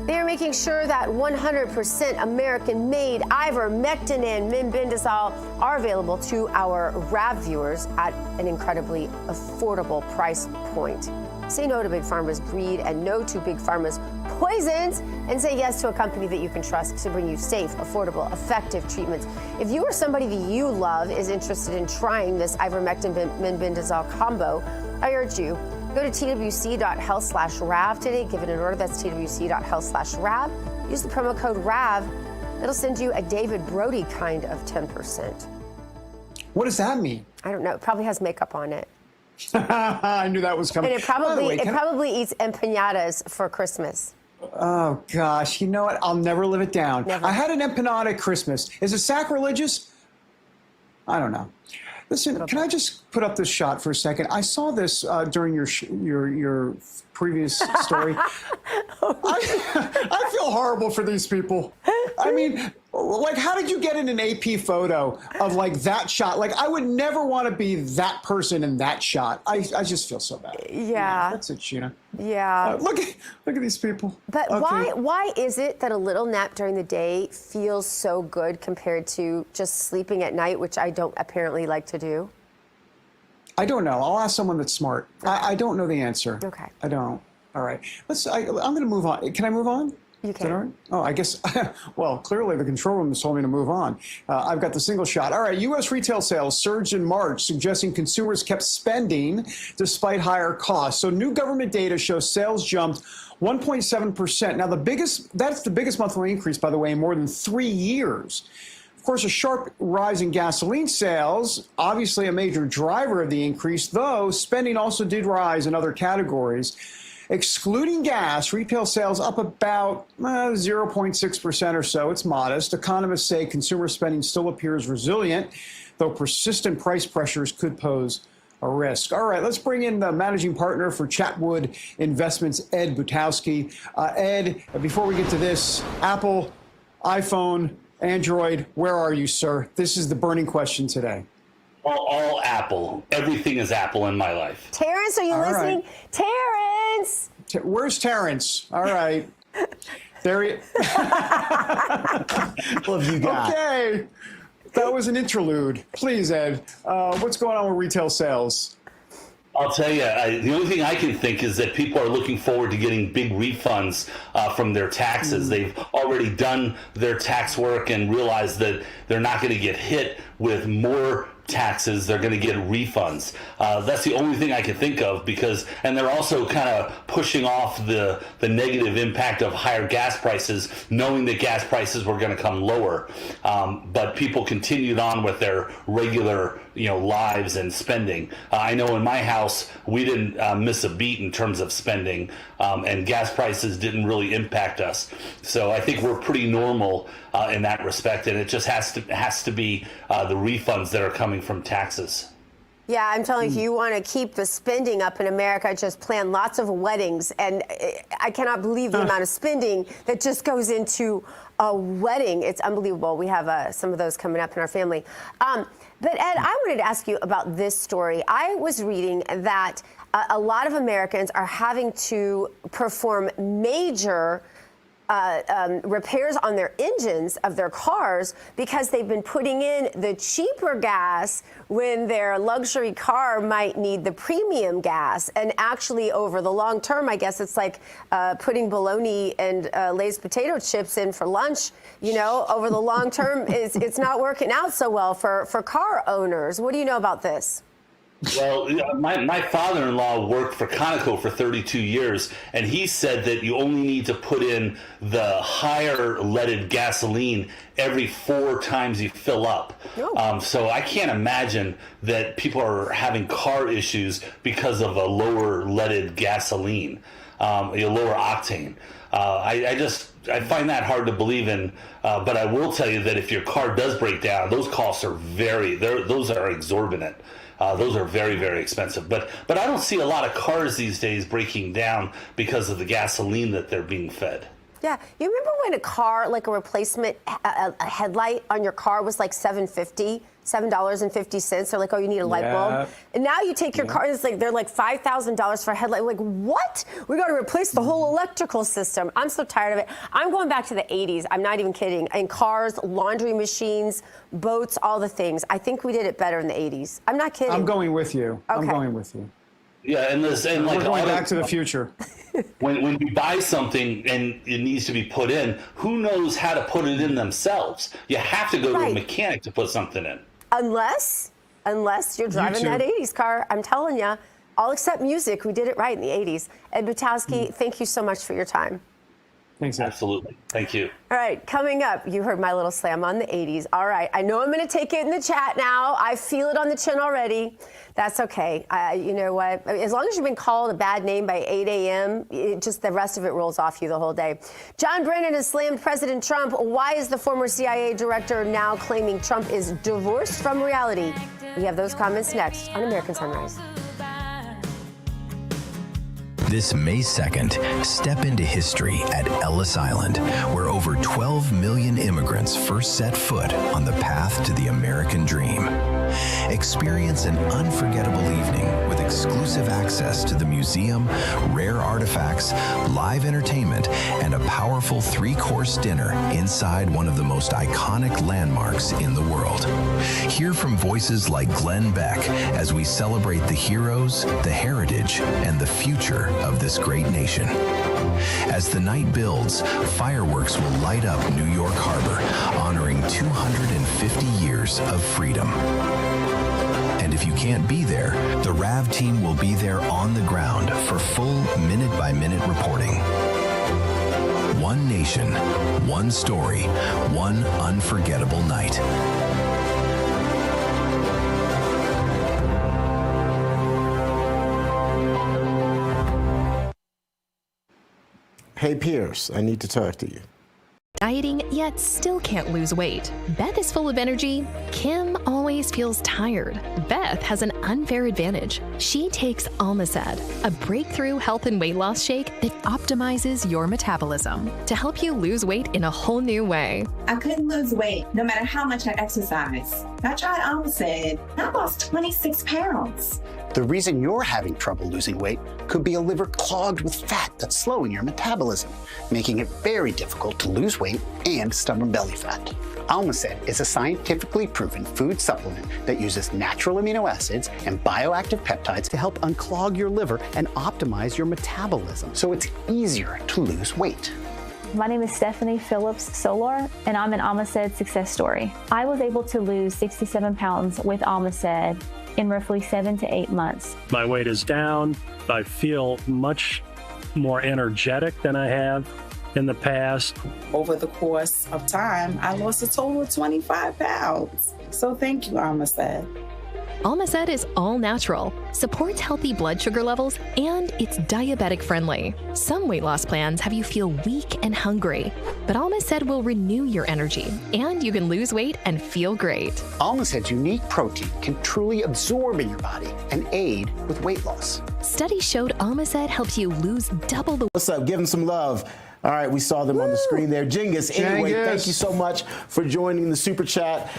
They are making sure that 100% American-made ivermectin and mebendazole are available to our RAV viewers at an incredibly affordable price point. Say no to Big Pharma's greed and no to Big Pharma's poisons, and say yes to a company that you can trust to bring you safe, affordable, effective treatments. If you or somebody that you love is interested in trying this ivermectin mebendazole combo, I urge you, go to twc.health/RAV today. Give it an order. That's twc.health/RAV. Use the promo code RAV. It'll send you a David Brody kind of 10%. What does that mean? I don't know. It probably has makeup on it. I knew that was coming. And it probably eats empanadas for Christmas. Oh, gosh. You know what? I'll never live it down. Never. I had an empanada at Christmas. Is it sacrilegious? I don't know. Listen, can I just put up this shot for a second? I saw this during your previous story. I feel horrible for these people. I mean, like, how did you get in an AP photo of, like, that shot? Like, I would never want to be that person in that shot. I just feel so bad. Yeah. That's it, Gina. Yeah. Look at these people. But Okay. why is it that a little nap during the day feels so good compared to just sleeping at night, which I don't apparently like to do? I don't know. I'll ask someone that's smart. I don't know the answer. Okay. I don't. All right. I'm going to move on. Can I move on? You Is that can. all right? Oh, I guess, well, clearly the control room has told me to move on. I've got the single shot. All right, U.S. retail sales surged in March, suggesting consumers kept spending despite higher costs. So new government data shows sales jumped 1.7%. Now, that's the biggest monthly increase, by the way, in more than 3 years. Of course, a sharp rise in gasoline sales, obviously a major driver of the increase, though spending also did rise in other categories. Excluding gas, retail sales up about 0.6% or so. It's modest. Economists say consumer spending still appears resilient, though persistent price pressures could pose a risk. All right, let's bring in the managing partner for Chatwood Investments, Ed Butowski. Ed, before we get to this, Apple, iPhone, Android, where are you, sir? This is the burning question today. All Apple. Everything is Apple in my life. Terrance, are you listening? Right. Terrance! Where's Terrance? All right. There he What have you got? Okay. That was an interlude. Please, Ed, what's going on with retail sales? I'll tell you, the only thing I can think is that people are looking forward to getting big refunds from their taxes. They've already done their tax work and realized that they're not going to get hit with more taxes. They're going to get refunds. That's the only thing I can think of and they're also kind of pushing off the negative impact of higher gas prices, knowing that gas prices were going to come lower. But people continued on with their regular, lives and spending. I know in my house, we didn't miss a beat in terms of spending, and gas prices didn't really impact us. So I think we're pretty normal in that respect, and it just has to be the refunds that are coming from taxes. Yeah, I'm telling you, you want to keep the spending up in America, just plan lots of weddings. And I cannot believe the amount of spending that just goes into a wedding. It's unbelievable. We have some of those coming up in our family. But Ed, I wanted to ask you about this story. I was reading that a lot of Americans are having to perform major repairs on their engines of their cars because they've been putting in the cheaper gas when their luxury car might need the premium gas. And actually, over the long term, I guess it's like putting bologna and Lay's potato chips in for lunch. Over the long term, it's not working out so well for car owners. What do you know about this? Well, my father-in-law worked for Conoco for 32 years, and he said that you only need to put in the higher leaded gasoline every 4 times you fill up. So I can't imagine that people are having car issues because of a lower leaded gasoline, a lower octane. I find that hard to believe in, but I will tell you that if your car does break down, those costs are those are exorbitant. Those are very, very expensive. But I don't see a lot of cars these days breaking down because of the gasoline that they're being fed. Yeah. You remember when a car, like a replacement a headlight on your car was like $7.50? They're like, oh, you need a light bulb. And now you take your car, and it's like they're like $5,000 for a headlight. We're like, what? We got to replace the whole electrical system. I'm so tired of it. I'm going back to the 80s. I'm not even kidding. In cars, laundry machines, boats, all the things. I think we did it better in the 80s. I'm not kidding. I'm going with you. Okay. I'm going with you. Yeah, and we're going back to the future. When you buy something and it needs to be put in, who knows how to put it in themselves? You have to go to a mechanic to put something in. Unless you're driving that 80s car. I'm telling you, all except music. We did it right in the 80s. Ed Butowski, thank you so much for your time. Thanks, Ed. Absolutely. Thank you. All right, coming up, you heard my little slam on the 80s. All right, I know I'm going to take it in the chat now. I feel it on the chin already. That's okay. You know what? As long as you've been called a bad name by 8 a.m., just the rest of it rolls off you the whole day. John Brennan has slammed President Trump. Why is the former CIA director now claiming Trump is divorced from reality? We have those comments next on American Sunrise. This May 2nd, step into history at Ellis Island, where over 12 million immigrants first set foot on the path to the American dream. Experience an unforgettable evening with exclusive access to the museum, rare artifacts, live entertainment, and a powerful 3-course dinner inside one of the most iconic landmarks in the world. Hear from voices like Glenn Beck as we celebrate the heroes, the heritage, and the future of this great nation. As the night builds, fireworks will light up New York Harbor, honoring 250 years of freedom. And if you can't be there, the RAV team will be there on the ground for full minute-by-minute reporting. One nation, one story, one unforgettable night. Hey, Pierce, I need to talk to you. Dieting, yet still can't lose weight. Beth is full of energy. Kim always feels tired. Beth has an unfair advantage. She takes Almacet, a breakthrough health and weight loss shake that optimizes your metabolism to help you lose weight in a whole new way. I couldn't lose weight no matter how much I exercise. I tried Almacet. I lost 26 pounds. The reason you're having trouble losing weight could be a liver clogged with fat that's slowing your metabolism, making it very difficult to lose weight and stubborn belly fat. Almacet is a scientifically proven food supplement that uses natural amino acids and bioactive peptides to help unclog your liver and optimize your metabolism, so it's easier to lose weight. My name is Stephanie Phillips Solar, and I'm an Almacet success story. I was able to lose 67 pounds with Almacet in roughly 7 to 8 months. My weight is down. I feel much more energetic than I have in the past. Over the course of time, I lost a total of 25 pounds. So thank you, Almacet. Almacet is all natural, supports healthy blood sugar levels, and it's diabetic friendly. Some weight loss plans have you feel weak and hungry, but Almacet will renew your energy, and you can lose weight and feel great. Almacet's unique protein can truly absorb in your body and aid with weight loss. Studies showed Almacet helps you lose double the. What's up? Give them some love. All right, we saw them on the screen there. Genghis, anyway, thank you so much for joining the Super Chat.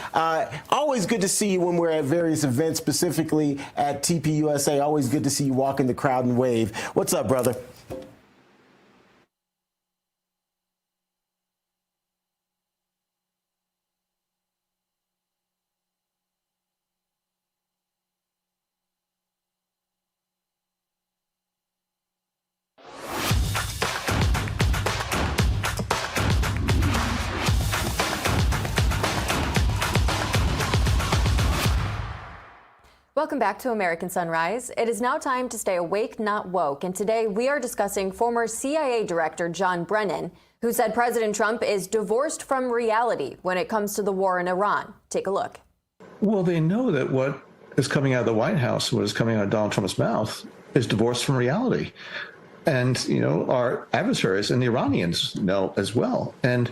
Always good to see you when we're at various events, specifically at TPUSA. Always good to see you walk in the crowd and wave. What's up, brother? Welcome back to American Sunrise. It is now time to stay awake, not woke. And today we are discussing former CIA Director John Brennan, who said President Trump is divorced from reality when it comes to the war in Iran. Take a look. Well, they know that what is coming out of the White House, what is coming out of Donald Trump's mouth, is divorced from reality. And, you know, our adversaries and the Iranians know as well. And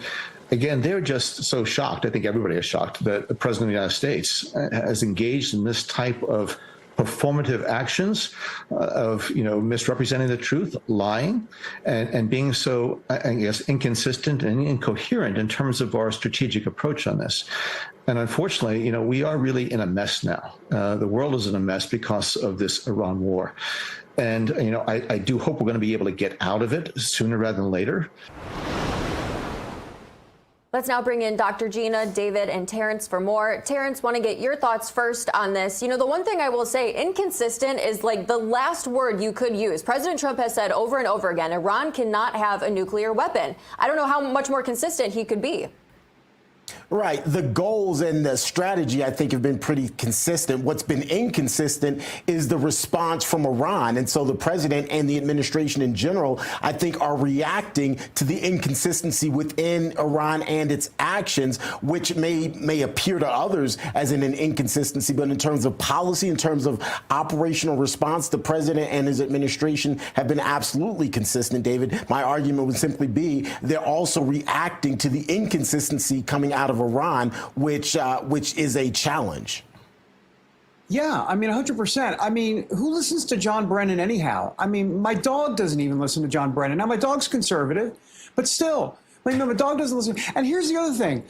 again, they're just so shocked. I think everybody is shocked that the President of the United States has engaged in this type of performative actions of, you know, misrepresenting the truth, lying, and being so, I guess, inconsistent and incoherent in terms of our strategic approach on this. And unfortunately, you know, we are really in a mess now. The world is in a mess because of this Iran war. And, you know, I do hope we're going to be able to get out of it sooner rather than later. Let's now bring in Dr. Gina, David, and Terrance for more. Terrance, want to get your thoughts first on this. You know, the one thing I will say, inconsistent is like the last word you could use. President Trump has said over and over again, Iran cannot have a nuclear weapon. I don't know how much more consistent he could be. Right. The goals and the strategy, I think, have been pretty consistent. What's been inconsistent is the response from Iran. And so the president and the administration in general, I think, are reacting to the inconsistency within Iran and its actions, which may appear to others as an inconsistency. But in terms of policy, in terms of operational response, the president and his administration have been absolutely consistent, David. My argument would simply be they're also reacting to the inconsistency coming out of Iran, which is a challenge. Yeah, I mean, 100%. I mean, who listens to John Brennan anyhow? I mean, my dog doesn't even listen to John Brennan. Now, my dog's conservative, but still, my dog doesn't listen. And here's the other thing.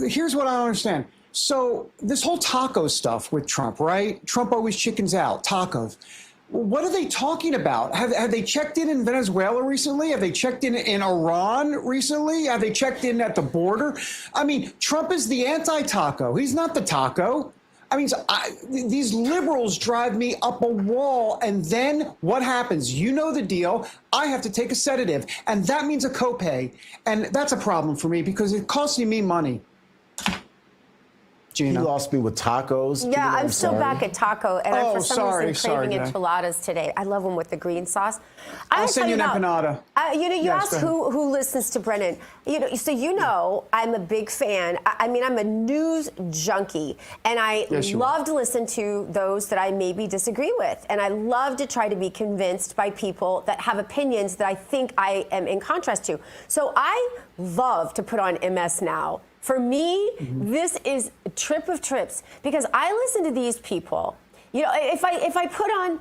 Here's what I don't understand. So this whole taco stuff with Trump, right? Trump always chickens out, tacos. What are they talking about? Have they checked in Venezuela recently? Have they checked in Iran recently? Have they checked in at the border? I mean, Trump is the anti-taco. He's not the taco. I mean, these liberals drive me up a wall. And then what happens? You know the deal. I have to take a sedative. And that means a copay. And that's a problem for me because it costs me money. Gina. He lost me with tacos. Yeah, Gina, I'm still back at taco, and I'm for some reason craving Gina. enchiladas today. I love them with the green sauce. I'll send you an empanada. You asked who listens to Brennan. I'm a big fan. I mean, I'm a news junkie, and I love to listen to those that I maybe disagree with, and I love to try to be convinced by people that have opinions that I think I am in contrast to. So I love to put on MS Now. For me, this is a trip of trips because I listen to these people. You know, if I put on,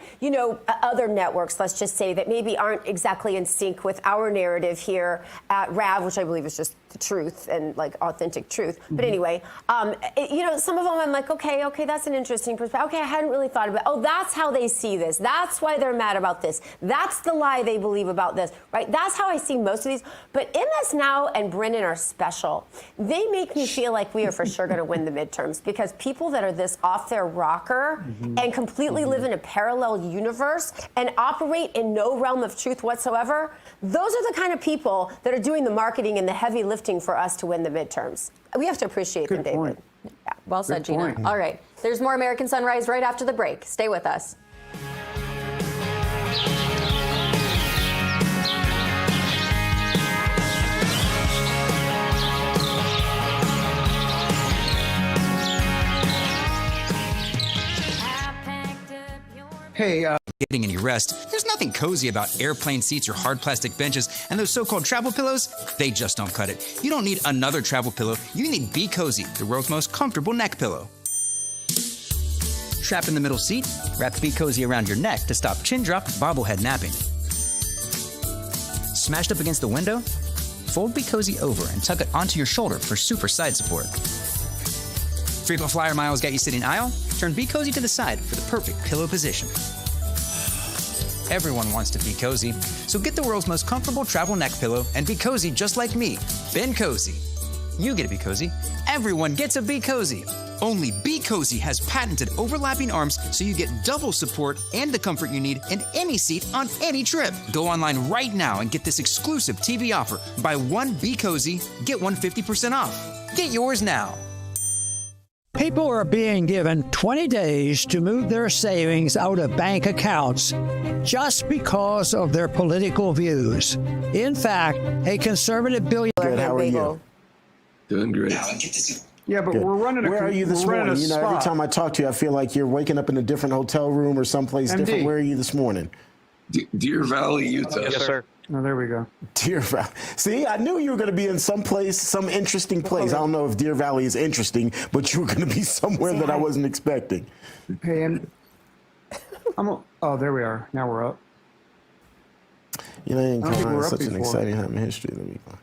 other networks, let's just say that maybe aren't exactly in sync with our narrative here at RAV, which I believe is just the truth and like authentic truth. But anyway, some of them I'm like, okay, that's an interesting perspective. Okay, I hadn't really thought about it. Oh, that's how they see this. That's why they're mad about this. That's the lie they believe about this, right? That's how I see most of these. But MS Now and Brennan are special. They make me feel like we are for sure going to win the midterms because people that are this off their rocker and completely live in a parallel universe and operate in no realm of truth whatsoever, those are the kind of people that are doing the marketing and the heavy lifting for us to win the midterms. We have to appreciate them, David. Yeah, well said, Gina. All right, there's more American Sunrise right after the break. Stay with us. Hey, getting any rest. There's nothing cozy about airplane seats or hard plastic benches, and those so-called travel pillows, they just don't cut it. You don't need another travel pillow. You need Be Cozy, the world's most comfortable neck pillow. Trapped in the middle seat? Wrap Be Cozy around your neck to stop chin drop, bobblehead napping. Smashed up against the window? Fold Be Cozy over and tuck it onto your shoulder for super side support. Frequent flyer miles got you sitting aisle? Turn Be Cozy to the side for the perfect pillow position. Everyone wants to be cozy, so get the world's most comfortable travel neck pillow and be cozy just like me, Ben Cozy. You get to be cozy. Everyone gets a Be Cozy. Only Be Cozy has patented overlapping arms so you get double support and the comfort you need in any seat on any trip. Go online right now and get this exclusive TV offer. Buy one Be Cozy, get one 50% off. Get yours now. People are being given 20 days to move their savings out of bank accounts just because of their political views. In fact, a conservative billionaire. Good, how are you? Doing great. Yeah, but Good. we're running a. Where are you this morning? Every time I talk to you, I feel like you're waking up in a different hotel room or someplace different. Where are you this morning? Deer Valley, Utah. Yes, sir. Oh, there we go. Deer Valley. See, I knew you were going to be in some place, some interesting place. I don't know if Deer Valley is interesting, but you were going to be somewhere that I wasn't expecting. Hey, and oh, there we are. Now we're up. You know, in I don't think we were up such an before. exciting time in history. Let me go.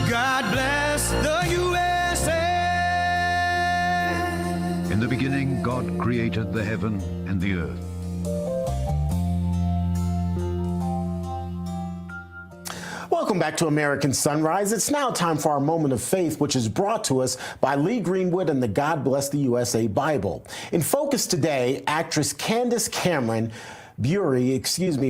God bless the USA. In the beginning, God created the heaven and the earth. Welcome back to American Sunrise. It's now time for our moment of faith, which is brought to us by Lee Greenwood and the God Bless the USA Bible. In focus today, actress Candace Cameron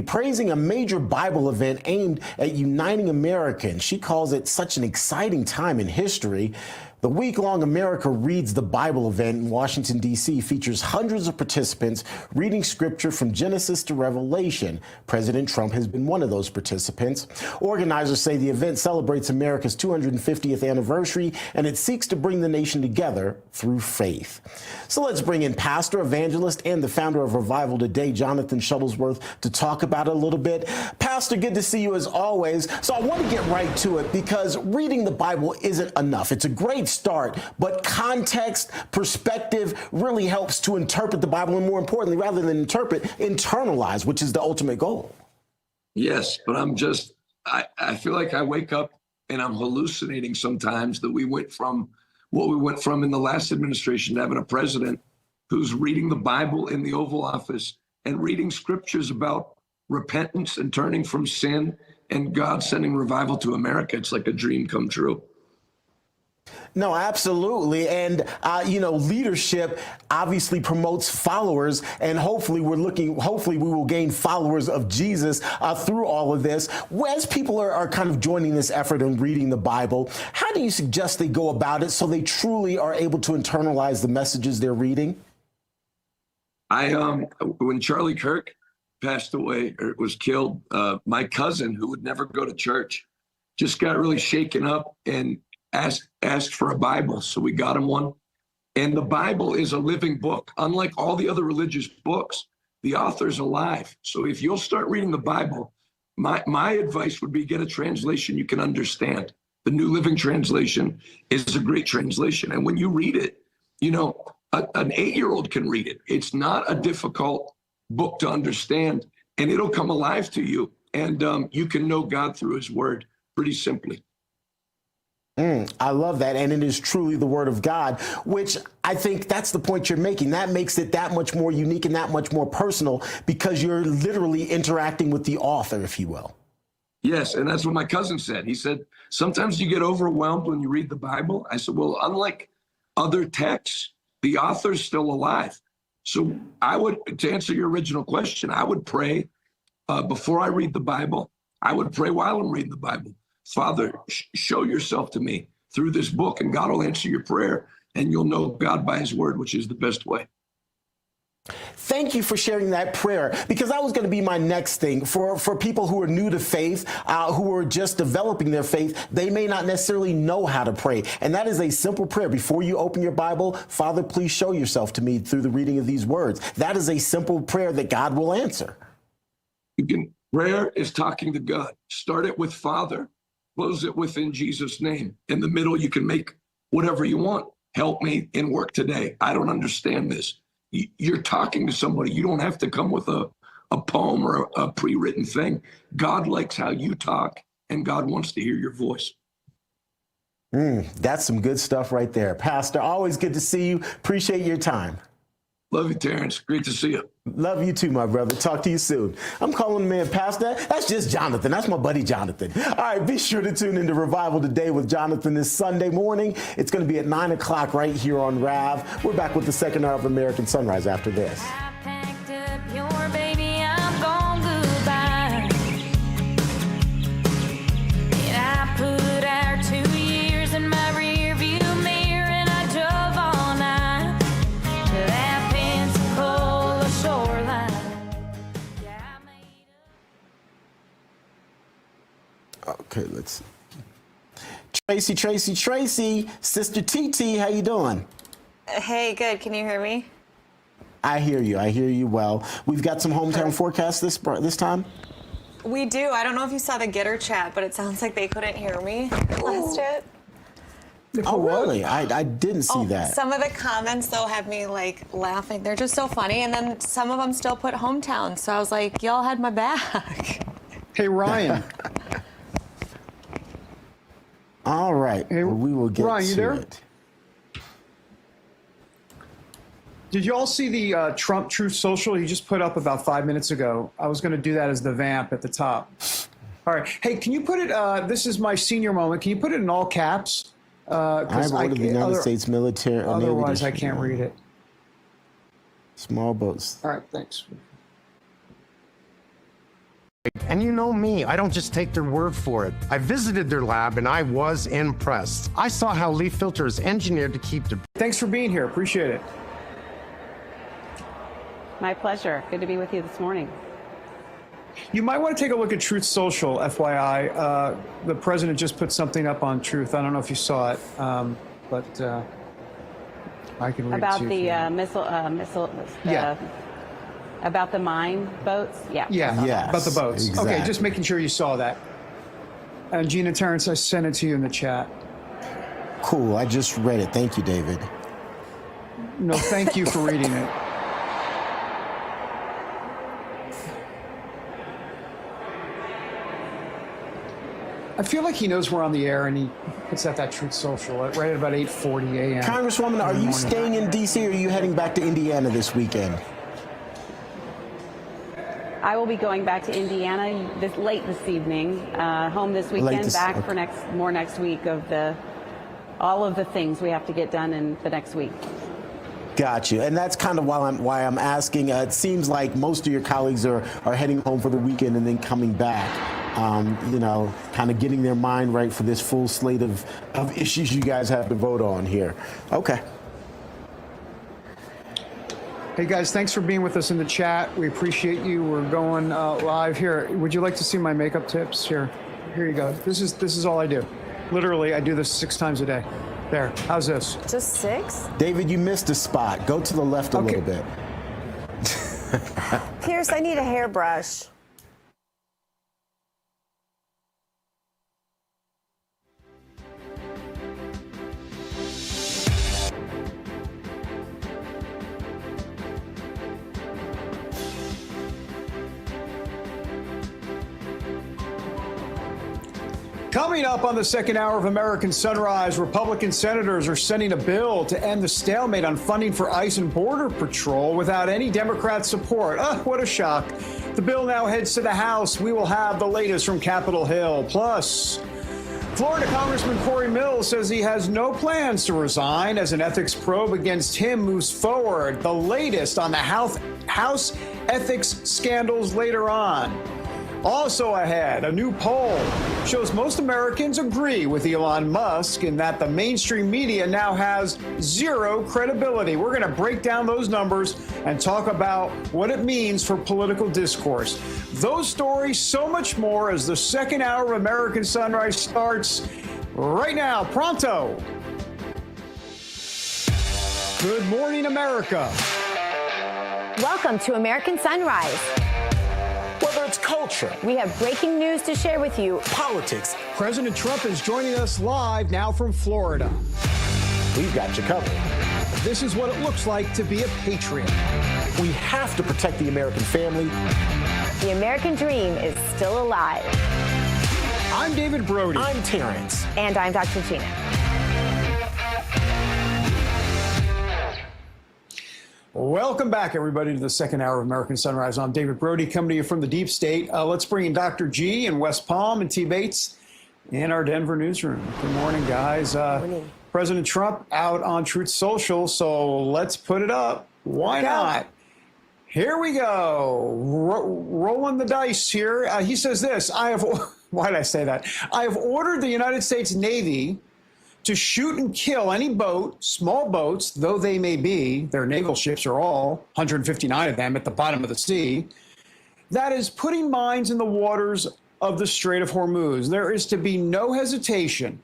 praising a major Bible event aimed at uniting Americans. She calls it such an exciting time in history. The week-long America Reads the Bible event in Washington, D.C. features hundreds of participants reading scripture from Genesis to Revelation. President Trump has been one of those participants. Organizers say the event celebrates America's 250th anniversary, and it seeks to bring the nation together through faith. So let's bring in pastor, evangelist, and the founder of Revival Today, Jonathan Shuttlesworth, to talk about it a little bit. Pastor, good to see you as always. So I want to get right to it because reading the Bible isn't enough. It's a great start, but context, perspective really helps to interpret the Bible, and more importantly, rather than interpret, internalize, which is the ultimate goal. Yes, but I feel like I wake up and I'm hallucinating sometimes that we went from what we went from in the last administration to having a president who's reading the Bible in the Oval Office and reading scriptures about repentance and turning from sin and God sending revival to America. It's like a dream come true. No, absolutely. And, leadership obviously promotes followers, and hopefully we will gain followers of Jesus through all of this. As people are kind of joining this effort and reading the Bible, how do you suggest they go about it so they truly are able to internalize the messages they're reading? When Charlie Kirk passed away or was killed, my cousin, who would never go to church, just got really shaken up and asked for a Bible. So we got him one. And the Bible is a living book. Unlike all the other religious books, the author's alive. So if you'll start reading the Bible, my advice would be get a translation you can understand. The New Living Translation is a great translation. And when you read it, an 8-year-old can read it. It's not a difficult book to understand, and it'll come alive to you. And you can know God through his word pretty simply. I love that. And it is truly the word of God, which I think that's the point you're making. That makes it that much more unique and that much more personal because you're literally interacting with the author, if you will. Yes. And that's what my cousin said. He said, sometimes you get overwhelmed when you read the Bible. I said, well, unlike other texts, the author's still alive. So to answer your original question, I would pray before I read the Bible. I would pray while I'm reading the Bible. Father, show yourself to me through this book, and God will answer your prayer, and you'll know God by his word, which is the best way. Thank you for sharing that prayer, because that was going to be my next thing. For people who are new to faith, who are just developing their faith, they may not necessarily know how to pray. And that is a simple prayer. Before you open your Bible, Father, please show yourself to me through the reading of these words. That is a simple prayer that God will answer. Prayer is talking to God. Start it with Father. Close it with in Jesus' name. In the middle, you can make whatever you want. Help me in work today. I don't understand this. You're talking to somebody. You don't have to come with a poem or a pre-written thing. God likes how you talk, and God wants to hear your voice. That's some good stuff right there. Pastor, always good to see you. Appreciate your time. Love you, Terrance. Great to see you. Love you too, my brother. Talk to you soon. I'm calling the man Pastor. That's just Jonathan. That's my buddy Jonathan. All right, be sure to tune into Revival Today with Jonathan this Sunday morning. It's going to be at 9 o'clock right here on RAV. We're back with the second hour of American Sunrise after this. Okay, let's see. Tracy, Sister TT, how you doing? Hey, good. Can you hear me? I hear you well. We've got some hometown forecasts this time. We do. I don't know if you saw the Getter chat, but it sounds like they couldn't hear me last it. Oh, really? I didn't see that. Some of the comments, though, have me, laughing. They're just so funny. And then some of them still put hometown. So I was like, y'all had my back. Hey, Ryan. All right. Hey, well, we will get Ryan, you to there? it. Did you all see the Trump Truth Social he just put up about 5 minutes ago? I was going to do that as the vamp at the top. All right. Hey, can you put it, this is my senior moment. Can you put it in all caps? I've ordered the United States military. Otherwise, I can't read it. Small boats. All right, thanks. And you know me, I don't just take their word for it. I visited their lab and I was impressed. I saw how leaf filter is engineered to keep the... Thanks for being here. Appreciate it. My pleasure. Good to be with you this morning. You might want to take a look at Truth Social, FYI. The president just put something up on Truth. I don't know if you saw it, but I can read about it to the yeah. About the mine boats? Yeah. Yeah, Yes, about the boats. exactly. Okay, just making sure you saw that. And Gina, Terrance, I sent it to you in the chat. Cool. I just read it. Thank you, David. No, thank you for reading it. I feel like he knows we're on the air, and he puts out that Truth Social right at about 8:40 a.m. Congresswoman, are you staying in D.C. or are you heading back to Indiana this weekend? I will be going back to Indiana late this evening, home this weekend, back for next week of all of the things we have to get done in the next week. Got you. And that's kind of why I'm asking. It seems like most of your colleagues are heading home for the weekend and then coming back. You know, kind of getting their mind right for this full slate of issues you guys have to vote on here. Okay. Hey guys, thanks for being with us in the chat. We appreciate you. We're going live here. Would you like to see my makeup tips? Here you go. This is all I do. Literally, I do this 6 times a day. There. How's this? Just 6? David, you missed a spot. Go to the left a little bit. Pierce, I need a hairbrush. Coming up on the second hour of American Sunrise, Republican senators are sending a bill to end the stalemate on funding for ICE and Border Patrol without any Democrat support. What a shock. The bill now heads to the House. We will have the latest from Capitol Hill. Plus, Florida Congressman Corey Mills says he has no plans to resign as an ethics probe against him moves forward. The latest on the House ethics scandals later on. Also ahead, a new poll shows most Americans agree with Elon Musk in that the mainstream media now has 0 credibility. We're going to break down those numbers and talk about what it means for political discourse. Those stories, so much more as the second hour of American Sunrise starts right now. Pronto. Good morning, America. Welcome to American Sunrise. Whether it's culture, we have breaking news to share with you. Politics. President Trump is joining us live now from Florida. We've got you covered. This is what it looks like to be a patriot. We have to protect the American family. The American dream is still alive. I'm David Brody. I'm Terrance. And I'm Dr. Gina. Welcome back, everybody, to the second hour of American Sunrise. I'm David Brody, coming to you from the deep state. Let's bring in Dr. G in West Palm and T. Bates in our Denver newsroom. Good morning, guys. Morning. President Trump out on Truth Social, so let's put it up. Why not? Here we go. Rolling the dice here. He says this. Why did I say that? I have ordered the United States Navy to shoot and kill any boat, small boats, though they may be, their naval ships are all, 159 of them at the bottom of the sea, that is putting mines in the waters of the Strait of Hormuz. There is to be no hesitation.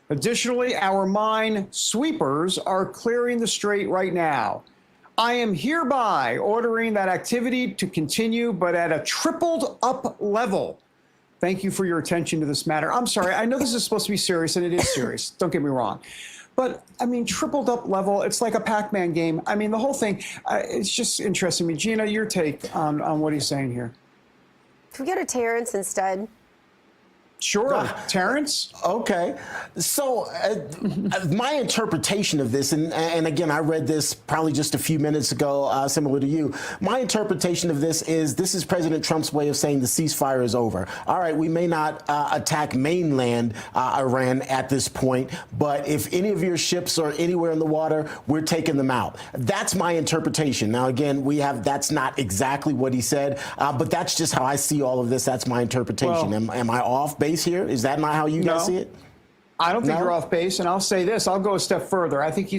Additionally, our mine sweepers are clearing the strait right now. I am hereby ordering that activity to continue, but at a tripled up level. Thank you for your attention to this matter. I'm sorry, I know this is supposed to be serious, and it is serious. Don't get me wrong. But, I mean, tripled up level, it's like a Pac-Man game. I mean, the whole thing, it's just interesting me. Gina, your take on what he's saying here. Can we go to Terrance instead? Sure, Terrance. Okay, so my interpretation of this, and again, I read this probably just a few minutes ago, similar to you. My interpretation of this is President Trump's way of saying the ceasefire is over. All right, we may not attack mainland Iran at this point, but if any of your ships are anywhere in the water, we're taking them out. That's my interpretation. Now, again, that's not exactly what he said, but that's just how I see all of this. That's my interpretation. Well, am I off base here? Is that not how you guys see it? I don't think you're off base, and I'll say this. I'll go a step further. I think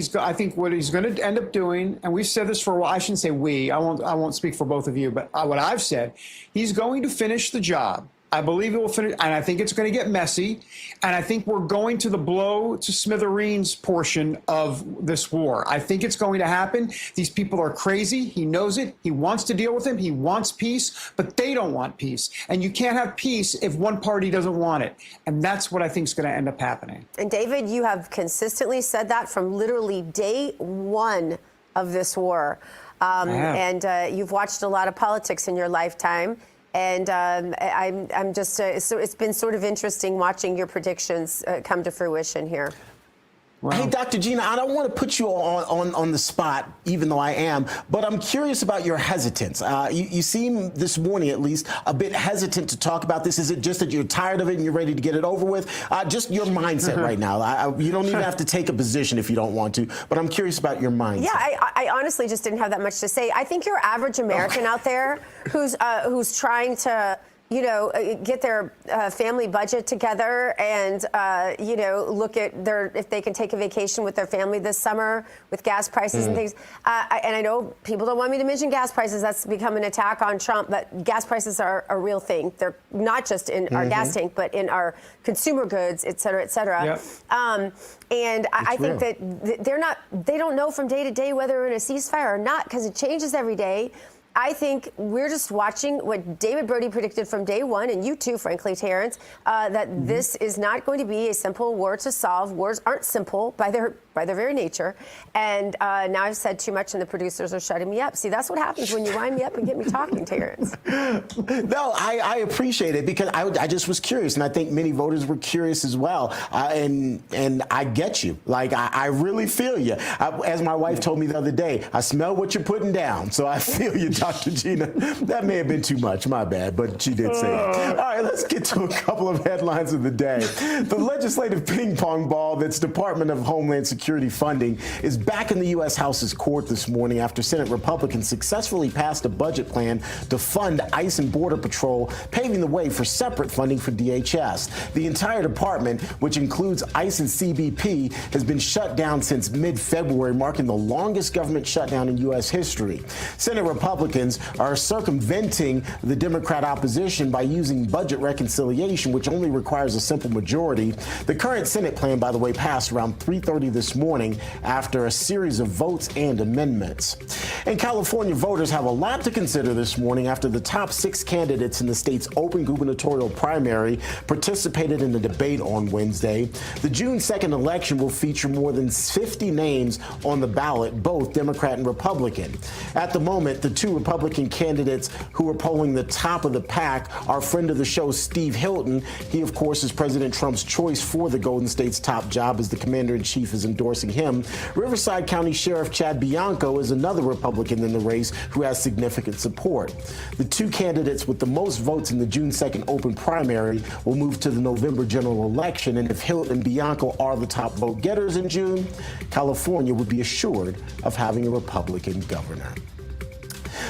what he's going to end up doing, and we've said this for a while. I shouldn't say we. I won't speak for both of you, but what I've said, he's going to finish the job. I believe it will finish, and I think it's going to get messy, and I think we're going to the blow to smithereens portion of this war. I think it's going to happen. These people are crazy. He knows it. He wants to deal with them. He wants peace, but they don't want peace. And you can't have peace if one party doesn't want it. And that's what I think is going to end up happening. And David, you have consistently said that from literally day one of this war. And you've watched a lot of politics in your lifetime. And I'm just so it's been sort of interesting watching your predictions come to fruition here. Wow. Hey, Dr. Gina, I don't want to put you on the spot, even though I am, but I'm curious about your hesitance. You seem, this morning at least, a bit hesitant to talk about this. Is it just that you're tired of it and you're ready to get it over with? Just your mindset right now. You don't even have to take a position if you don't want to, but I'm curious about your mindset. Yeah, I honestly just didn't have that much to say. I think your average American out there who's trying to get their family budget together and, look at if they can take a vacation with their family this summer with gas prices and things. And I know people don't want me to mention gas prices. That's become an attack on Trump. But gas prices are a real thing. They're not just in our gas tank, but in our consumer goods, et cetera, et cetera. Yep. And I think that they don't know from day to day whether we're in a ceasefire or not because it changes every day. I think we're just watching what David Brody predicted from day one, and you too, frankly, Terrance, that this is not going to be a simple war to solve. Wars aren't simple by their very nature. And now I've said too much, and the producers are shutting me up. See, that's what happens when you wind me up and get me talking, Terrance. No, I appreciate it because I just was curious, and I think many voters were curious as well. And I get you. Like, I really feel you. As my wife told me the other day, I smell what you're putting down, so I feel you, Dr. Gina. That may have been too much, my bad, but she did say it. All right, let's get to a couple of headlines of the day. The legislative ping pong ball that's Department of Homeland Security funding is back in the U.S. House's court this morning after Senate Republicans successfully passed a budget plan to fund ICE and Border Patrol, paving the way for separate funding for DHS. The entire department, which includes ICE and CBP, has been shut down since mid-February, marking the longest government shutdown in U.S. history. Senate Republicans are circumventing the Democrat opposition by using budget reconciliation, which only requires a simple majority. The current Senate plan, by the way, passed around 3:30 this morning after a series of votes and amendments. And California voters have a lot to consider this morning after the top 6 candidates in the state's open gubernatorial primary participated in the debate on Wednesday. The June 2nd election will feature more than 50 names on the ballot, both Democrat and Republican. At the moment, the two Republican candidates who are polling the top of the pack are friend of the show Steve Hilton. He, of course, is President Trump's choice for the Golden State's top job as the commander-in-chief is endorsing him. Riverside County Sheriff Chad Bianco is another Republican in the race who has significant support. The two candidates with the most votes in the June 2nd open primary will move to the November general election, and if Hilton and Bianco are the top vote getters in June, California would be assured of having a Republican governor.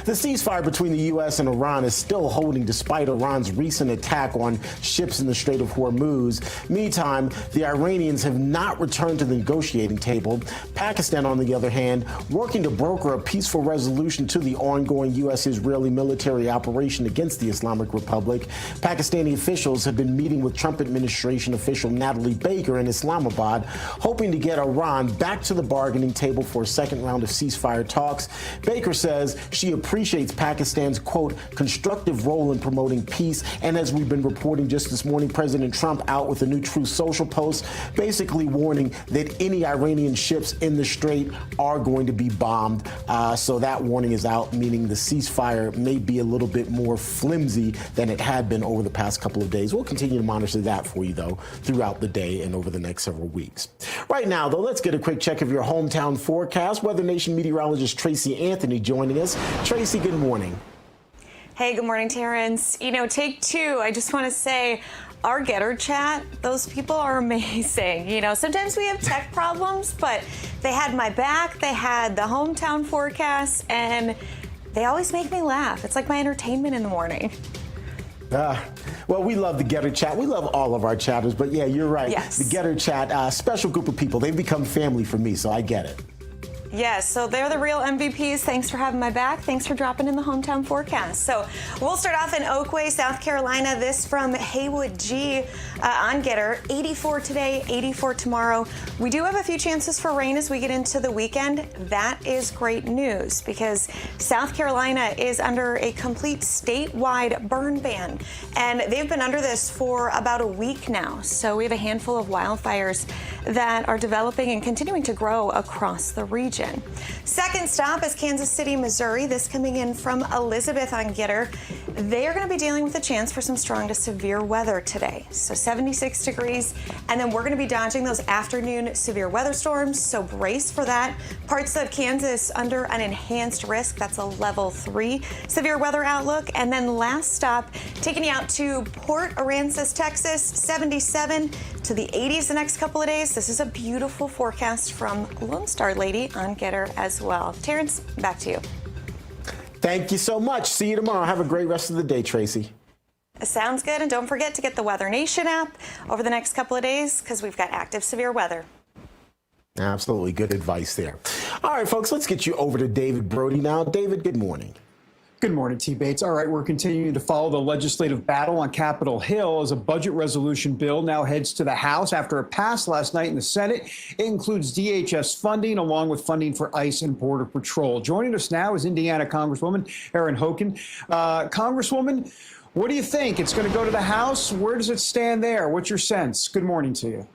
The ceasefire between the U.S. and Iran is still holding despite Iran's recent attack on ships in the Strait of Hormuz. Meantime, the Iranians have not returned to the negotiating table. Pakistan, on the other hand, working to broker a peaceful resolution to the ongoing U.S.-Israeli military operation against the Islamic Republic. Pakistani officials have been meeting with Trump administration official Natalie Baker in Islamabad, hoping to get Iran back to the bargaining table for a second round of ceasefire talks. Baker says she appreciates Pakistan's, quote, constructive role in promoting peace. And as we've been reporting just this morning, President Trump out with a new Truth Social post, basically warning that any Iranian ships in the Strait are going to be bombed. So that warning is out, meaning the ceasefire may be a little bit more flimsy than it had been over the past couple of days. We'll continue to monitor that for you, though, throughout the day and over the next several weeks. Right now, though, let's get a quick check of your hometown forecast. Weather Nation meteorologist Tracy Anthony joining us. Tracy, good morning. Hey, good morning, Terrance. You know, take two. I just want to say, our Getter chat, those people are amazing. You know, sometimes we have tech problems, but they had my back. They had the hometown forecast, and they always make me laugh. It's like my entertainment in the morning. Well, we love the Getter chat. We love all of our chatters, but yeah, you're right. Yes. The Getter chat, special group of people. They've become family for me, so I get it. Yes, so they're the real MVPs. Thanks for having my back. Thanks for dropping in the hometown forecast. So we'll start off in Oakway, South Carolina. This from Haywood G on Getter. 84 today, 84 tomorrow. We do have a few chances for rain as we get into the weekend. That is great news because South Carolina is under a complete statewide burn ban. And they've been under this for about a week now. So we have a handful of wildfires that are developing and continuing to grow across the region. Second stop is Kansas City, Missouri. This coming in from Elizabeth on Getter. They are going to be dealing with a chance for some strong to severe weather today. So 76 degrees. And then we're going to be dodging those afternoon severe weather storms. So brace for that. Parts of Kansas under an enhanced risk. That's a level 3 severe weather outlook. And then last stop, taking you out to Port Aransas, Texas, 77 to the 80s the next couple of days. This is a beautiful forecast from Lone Star Lady on Getter as well. Terrance, back to you. Thank you so much. See you tomorrow. Have a great rest of the day, Tracy. Sounds good. And don't forget to get the Weather Nation app over the next couple of days because we've got active severe weather. Absolutely. Good advice there. All right, folks, let's get you over to David Brody now. David, good morning. Good morning, T. Bates. All right, we're continuing to follow the legislative battle on Capitol Hill as a budget resolution bill now heads to the House after it passed last night in the Senate. It includes DHS funding along with funding for ICE and Border Patrol. Joining us now is Indiana Congresswoman Hoken. Congresswoman, what do you think? It's going to go to the House. Where does it stand there? What's your sense? Good morning to you.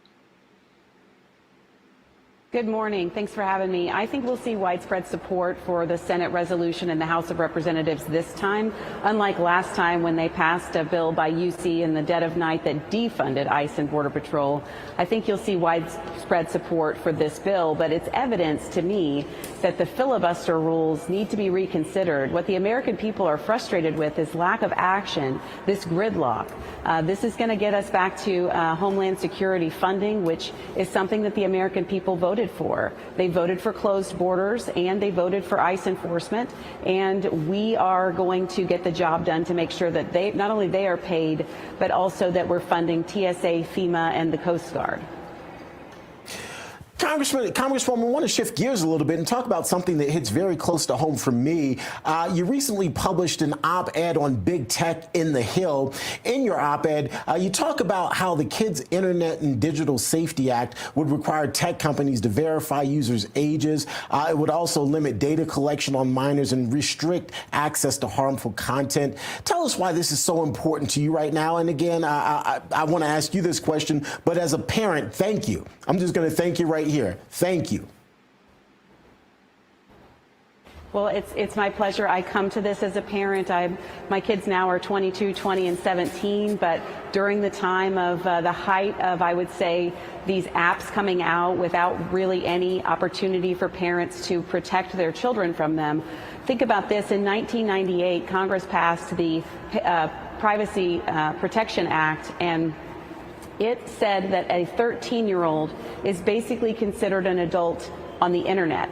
Good morning. Thanks for having me. I think we'll see widespread support for the Senate resolution in the House of Representatives this time, unlike last time when they passed a bill by UC in the dead of night that defunded ICE and Border Patrol. I think you'll see widespread support for this bill, but it's evidence to me that the filibuster rules need to be reconsidered. What the American people are frustrated with is lack of action, this gridlock. This is going to get us back to Homeland Security funding, which is something that the American people voted for. They voted for closed borders and they voted for ICE enforcement, and we are going to get the job done to make sure that they not only they are paid, but also that we're funding TSA, FEMA, and the Coast Guard. Congresswoman, I want to shift gears a little bit and talk about something that hits very close to home for me. You recently published an op-ed on big tech in the Hill. In your op-ed, you talk about how the Kids Internet and Digital Safety Act would require tech companies to verify users' ages. It would also limit data collection on minors and restrict access to harmful content. Tell us why this is so important to you right now. And again, I want to ask you this question, but as a parent, thank you. I'm just going to thank you right here. Thank you. Well, it's my pleasure. I come to this as a parent. My kids now are 22, 20, and 17, but during the time of the height of, I would say, these apps coming out without really any opportunity for parents to protect their children from them. Think about this. In 1998, Congress passed the Privacy Protection Act, and it said that a 13-year-old is basically considered an adult on the internet.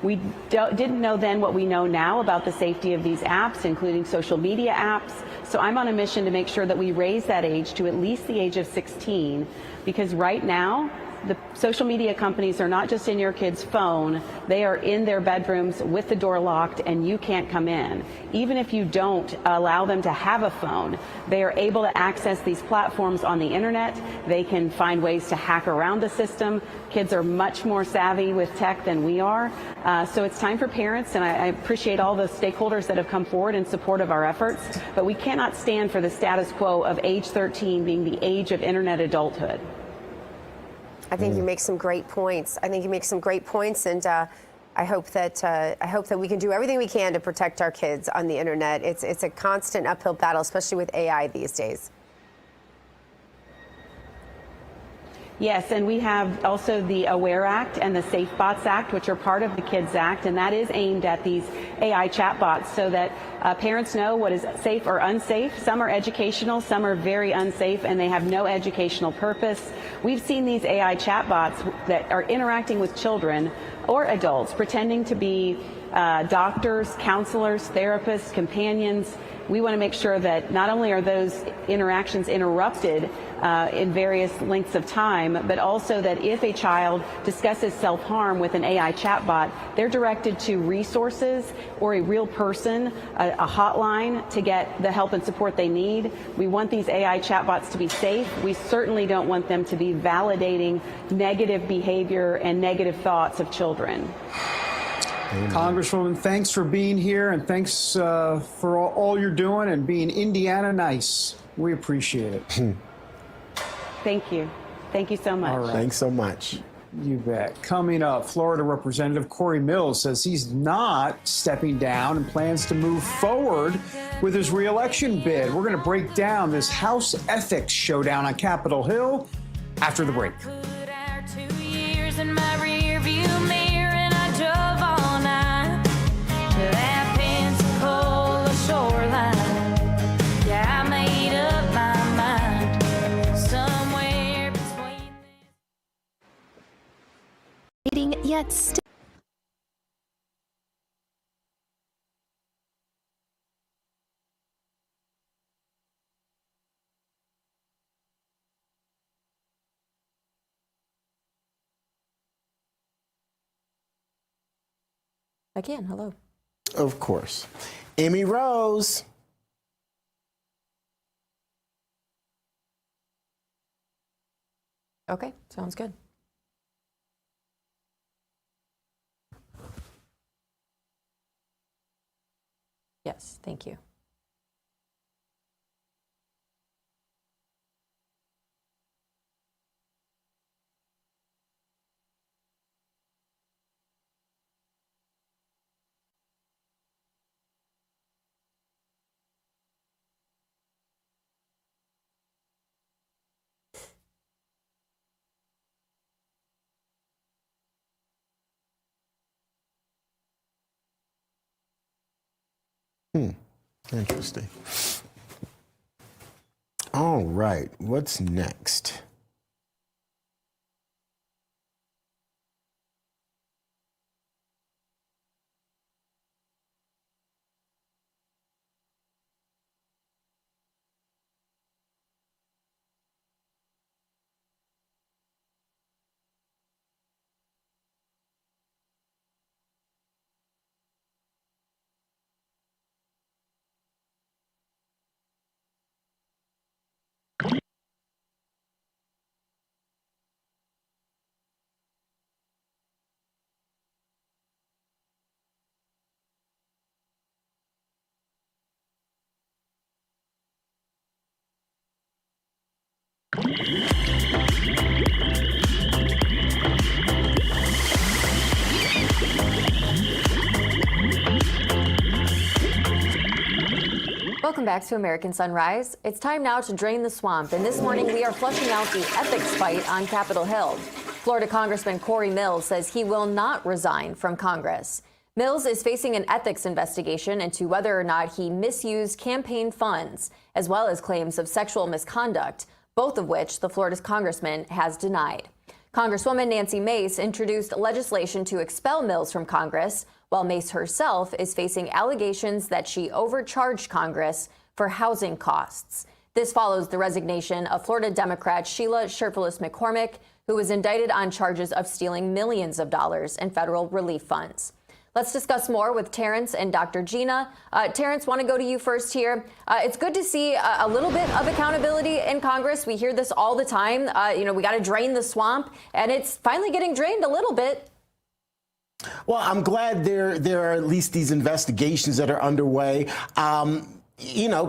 We didn't know then what we know now about the safety of these apps, including social media apps. So I'm on a mission to make sure that we raise that age to at least the age of 16, because right now the social media companies are not just in your kid's phone, they are in their bedrooms with the door locked and you can't come in. Even if you don't allow them to have a phone, they are able to access these platforms on the internet. They can find ways to hack around the system. Kids are much more savvy with tech than we are. So it's time for parents, and I appreciate all the stakeholders that have come forward in support of our efforts, but we cannot stand for the status quo of age 13 being the age of internet adulthood. I think you make some great points. And I hope that we can do everything we can to protect our kids on the internet. It's a constant uphill battle, especially with AI these days. Yes, and we have also the AWARE Act and the Safe Bots Act, which are part of the KIDS Act, and that is aimed at these AI chatbots so that parents know what is safe or unsafe. Some are educational, some are very unsafe, and they have no educational purpose. We've seen these AI chatbots that are interacting with children or adults, pretending to be doctors, counselors, therapists, companions. We want to make sure that not only are those interactions interrupted in various lengths of time, but also that if a child discusses self-harm with an AI chatbot, they're directed to resources or a real person, a hotline to get the help and support they need. We want these AI chatbots to be safe. We certainly don't want them to be validating negative behavior and negative thoughts of children. Congresswoman, thanks for being here, and thanks for all you're doing and being Indiana nice. We appreciate it. Thank you. Thank you so much. All right. Thanks so much. You bet. Coming up, Florida Representative Corey Mills says he's not stepping down and plans to move forward with his re-election bid. We're going to break down this House ethics showdown on Capitol Hill after the break. Yet still. I can. Hello. Of course. Amy Rose. Okay, sounds good. Yes, thank you. Interesting. All right, what's next? Welcome back to American Sunrise. It's time now to drain the swamp, and this morning we are flushing out the ethics fight on Capitol Hill. Florida Congressman Corey Mills says he will not resign from Congress. Mills is facing an ethics investigation into whether or not he misused campaign funds, as well as claims of sexual misconduct, both of which the Florida's congressman has denied. Congresswoman Nancy Mace introduced legislation to expel Mills from Congress, while Mace herself is facing allegations that she overcharged Congress for housing costs. This follows the resignation of Florida Democrat Sheila Shirtfulis McCormick, who was indicted on charges of stealing millions of dollars in federal relief funds. Let's discuss more with Terrance and Dr. Gina. Terrance, want to go to you first here. It's good to see a little bit of accountability in Congress. We hear this all the time. We got to drain the swamp, and it's finally getting drained a little bit. Well, I'm glad there are at least these investigations that are underway.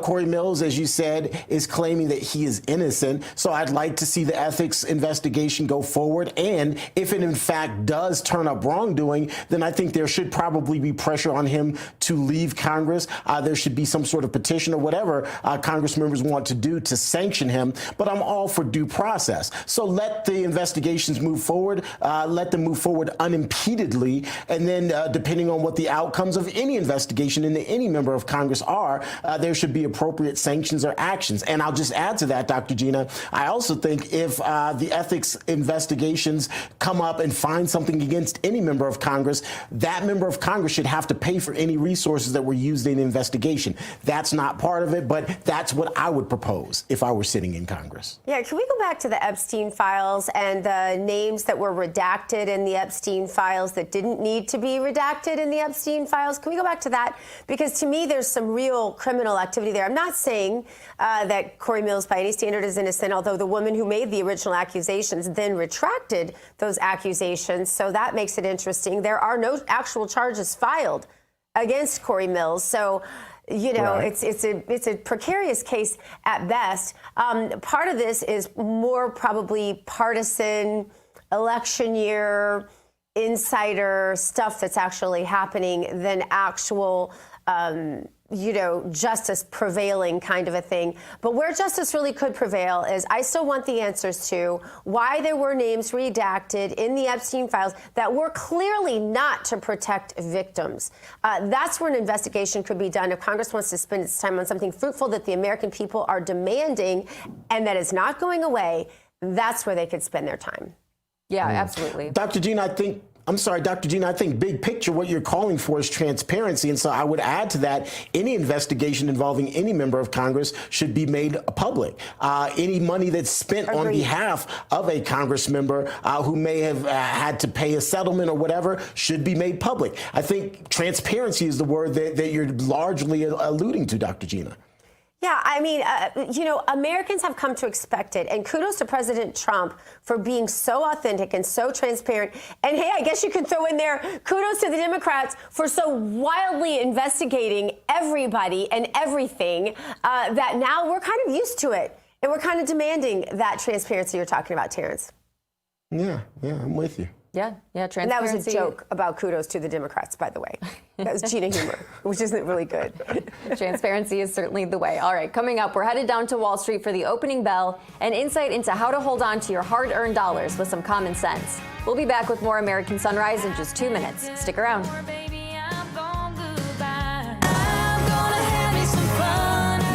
Corey Mills, as you said, is claiming that he is innocent. So I'd like to see the ethics investigation go forward. And if it in fact does turn up wrongdoing, then I think there should probably be pressure on him to leave Congress. There should be some sort of petition or whatever Congress members want to do to sanction him. But I'm all for due process. So let the investigations move forward. Let them move forward unimpededly. And then depending on what the outcomes of any investigation into any member of Congress are, there should be appropriate sanctions or actions. And I'll just add to that, Dr. Gina, I also think if the ethics investigations come up and find something against any member of Congress, that member of Congress should have to pay for any resources that were used in the investigation. That's not part of it, but that's what I would propose if I were sitting in Congress. Yeah, can we go back to the Epstein files and the names that were redacted in the Epstein files that didn't need to be redacted in the Epstein files? Can we go back to that? Because to me, there's some real criminal activity there. I'm not saying that Corey Mills by any standard is innocent, although the woman who made the original accusations then retracted those accusations, so that makes it interesting. There are no actual charges filed against Corey Mills, so right. it's a precarious case at best. Part of this is more probably partisan, election year, insider stuff that's actually happening than actual justice prevailing kind of a thing. But where justice really could prevail is I still want the answers to why there were names redacted in the Epstein files that were clearly not to protect victims. That's where an investigation could be done if Congress wants to spend its time on something fruitful that the American people are demanding and that is not going away. That's where they could spend their time. Yeah, absolutely. Dr. Gina, I think big picture, what you're calling for is transparency. And so I would add to that, any investigation involving any member of Congress should be made public. Any money that's spent on behalf of a Congress member who may have had to pay a settlement or whatever should be made public. I think transparency is the word that you're largely alluding to, Dr. Gina. Yeah, I mean, Americans have come to expect it. And kudos to President Trump for being so authentic and so transparent. And hey, I guess you can throw in there kudos to the Democrats for so wildly investigating everybody and everything that now we're kind of used to it. And we're kind of demanding that transparency you're talking about, Terrance. Yeah, I'm with you. Yeah, transparency. And that was a joke about kudos to the Democrats, by the way. That was Gina humor, which isn't really good. Transparency is certainly the way. All right, coming up, we're headed down to Wall Street for the opening bell and insight into how to hold on to your hard-earned dollars with some common sense. We'll be back with more American Sunrise in just 2 minutes. Stick around.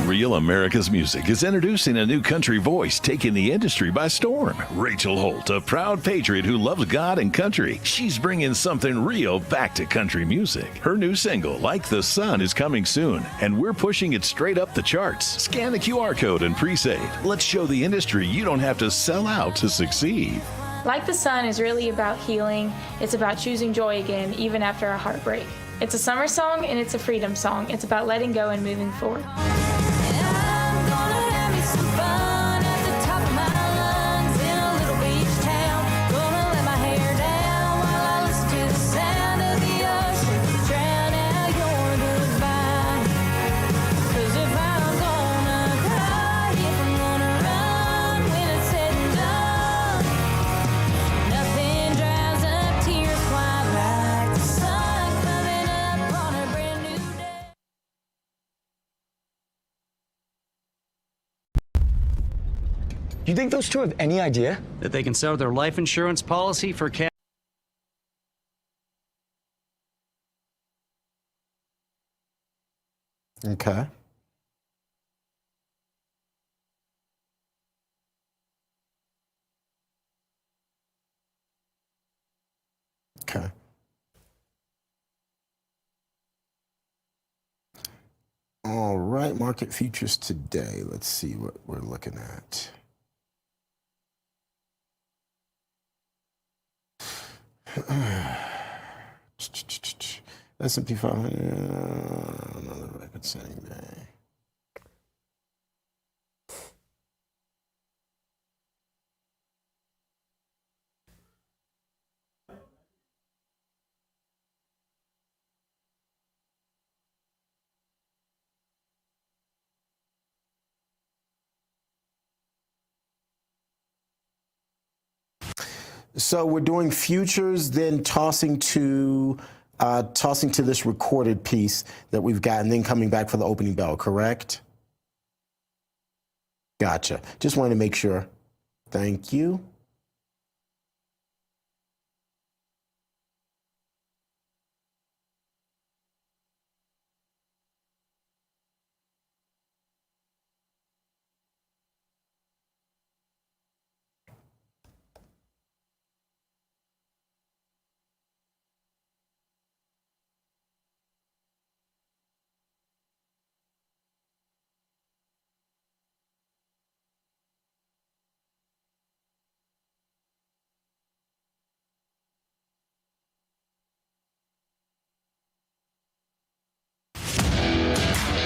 Real America's Music is introducing a new country voice taking the industry by storm. Rachel Holt, a proud patriot who loves God and country. She's bringing something real back to country music. Her new single, Like the Sun, is coming soon, and we're pushing it straight up the charts. Scan the QR code and pre-save. Let's show the industry you don't have to sell out to succeed. Like the Sun is really about healing. It's about choosing joy again, even after a heartbreak. It's a summer song and it's a freedom song. It's about letting go and moving forward. Do you think those two have any idea that they can sell their life insurance policy for cash? Okay. Okay. All right, market futures today. Let's see what we're looking at. S&P 500, another record-setting day. So we're doing futures, then tossing to this recorded piece that we've got, and then coming back for the opening bell, correct? Gotcha. Just wanted to make sure. Thank you.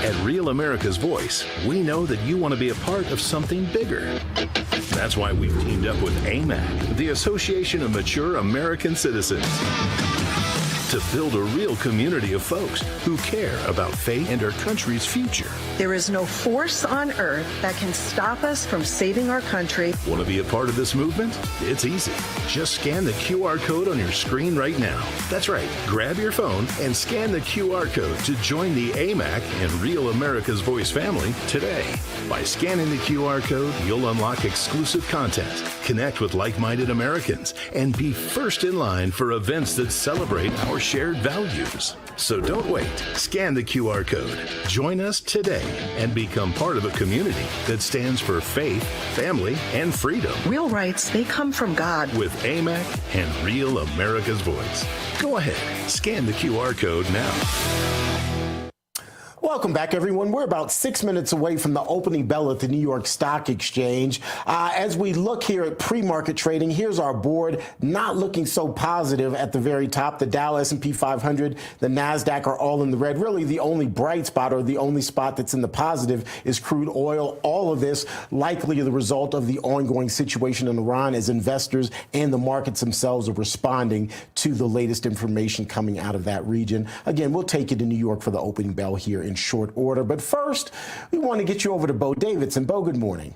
At Real America's Voice, we know that you want to be a part of something bigger. That's why we've teamed up with AMAC, the Association of Mature American Citizens, to build a real community of folks who care about faith and our country's future. There is no force on earth that can stop us from saving our country. Want to be a part of this movement? It's easy. Just scan the QR code on your screen right now. That's right. Grab your phone and scan the QR code to join the AMAC and Real America's Voice family today. By scanning the QR code, you'll unlock exclusive content, connect with like-minded Americans, and be first in line for events that celebrate our shared values. So don't wait. Scan the QR code. Join us today and become part of a community that stands for faith, family, and freedom. Real rights, they come from God. With AMAC and Real America's Voice. Go ahead, scan the QR code now. Welcome back, everyone. We're about 6 minutes away from the opening bell at the New York Stock Exchange. As we look here at pre-market trading, here's our board, not looking so positive at the very top. The Dow, S&P 500, the NASDAQ are all in the red. Really, the only bright spot or the only spot that's in the positive is crude oil. All of this likely the result of the ongoing situation in Iran as investors and the markets themselves are responding to the latest information coming out of that region. Again, we'll take you to New York for the opening bell here in short order. But first, we want to get you over to Bo Davidson. Bo, good morning.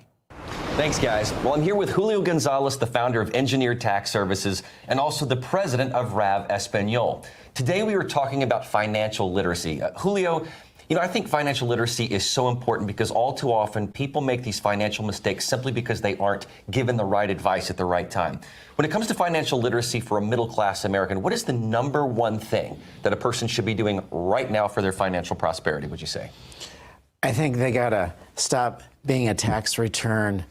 Thanks, guys. Well, I'm here with Julio Gonzalez, the founder of Engineered Tax Services, and also the president of Rav Espanol. Today, we were talking about financial literacy. Julio, you know, I think financial literacy is so important because all too often people make these financial mistakes simply because they aren't given the right advice at the right time. When it comes to financial literacy for a middle-class American, what is the number one thing that a person should be doing right now for their financial prosperity, would you say? I think they got to stop being a tax return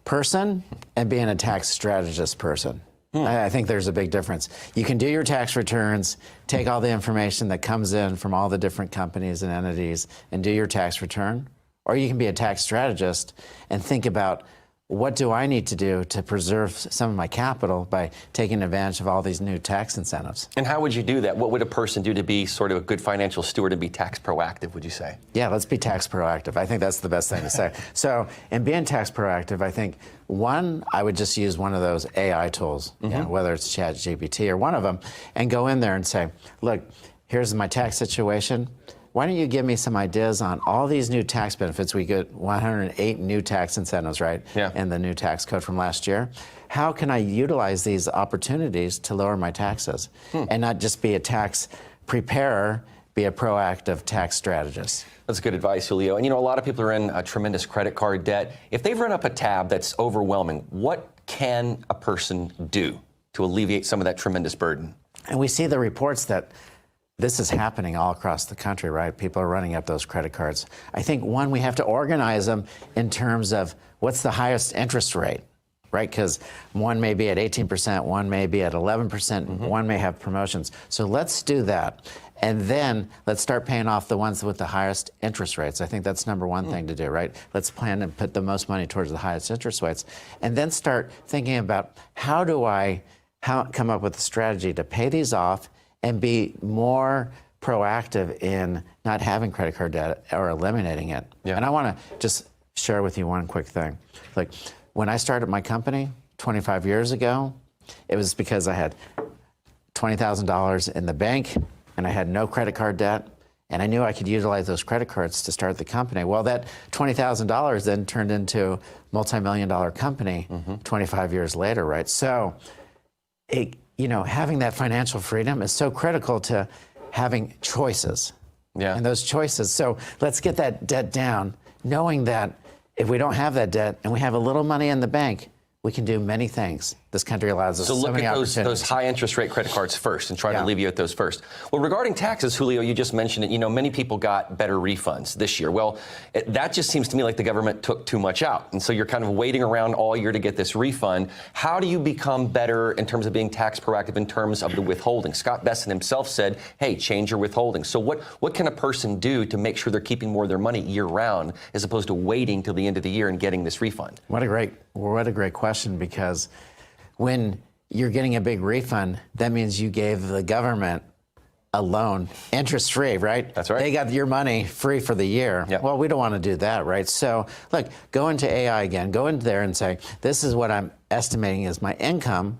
person and being a tax strategist person. I think there's a big difference. You can do your tax returns, take all the information that comes in from all the different companies and entities and do your tax return, or you can be a tax strategist and think about what do I need to do to preserve some of my capital by taking advantage of all these new tax incentives. And how would you do that? What would a person do to be sort of a good financial steward and be tax proactive, would you say? Yeah, let's be tax proactive. I think that's the best thing to say. So in being tax proactive, I think, one, I would just use one of those AI tools, you know, whether it's ChatGPT or one of them, and go in there and say, look, here's my tax situation. Why don't you give me some ideas on all these new tax benefits? We get 108 new tax incentives, right? Yeah. In the new tax code from last year. How can I utilize these opportunities to lower my taxes and not just be a tax preparer, be a proactive tax strategist? That's good advice, Julio. And you know, a lot of people are in a tremendous credit card debt. If they've run up a tab that's overwhelming, what can a person do to alleviate some of that tremendous burden? And we see the reports that this is happening all across the country, right? People are running up those credit cards. I think, one, we have to organize them in terms of what's the highest interest rate, right? Because one may be at 18%, one may be at 11%, one may have promotions. So let's do that. And then let's start paying off the ones with the highest interest rates. I think that's number one thing to do, right? Let's plan and put the most money towards the highest interest rates. And then start thinking about how do I come up with a strategy to pay these off and be more proactive in not having credit card debt or eliminating it. Yeah. And I want to just share with you one quick thing. Like, when I started my company 25 years ago, it was because I had $20,000 in the bank and I had no credit card debt, and I knew I could utilize those credit cards to start the company. Well, that $20,000 then turned into a multi-million-dollar company 25 years later, right? So, having that financial freedom is so critical to having choices. Yeah. And those choices. So let's get that debt down, knowing that if we don't have that debt and we have a little money in the bank, we can do many things. This country allows us so look many at opportunities. those high interest rate credit cards first and try to alleviate those first. Well, regarding taxes, Julio, you just mentioned it. Many people got better refunds this year. Well, that just seems to me like the government took too much out. And so you're kind of waiting around all year to get this refund. How do you become better in terms of being tax proactive in terms of the withholding? Scott Besson himself said, hey, change your withholding. So what can a person do to make sure they're keeping more of their money year round as opposed to waiting till the end of the year and getting this refund? What a great question, because when you're getting a big refund, that means you gave the government a loan interest-free, right? That's right. They got your money free for the year. Yep. Well, we don't want to do that, right? So, look, go into AI again. Go into there and say, this is what I'm estimating as my income,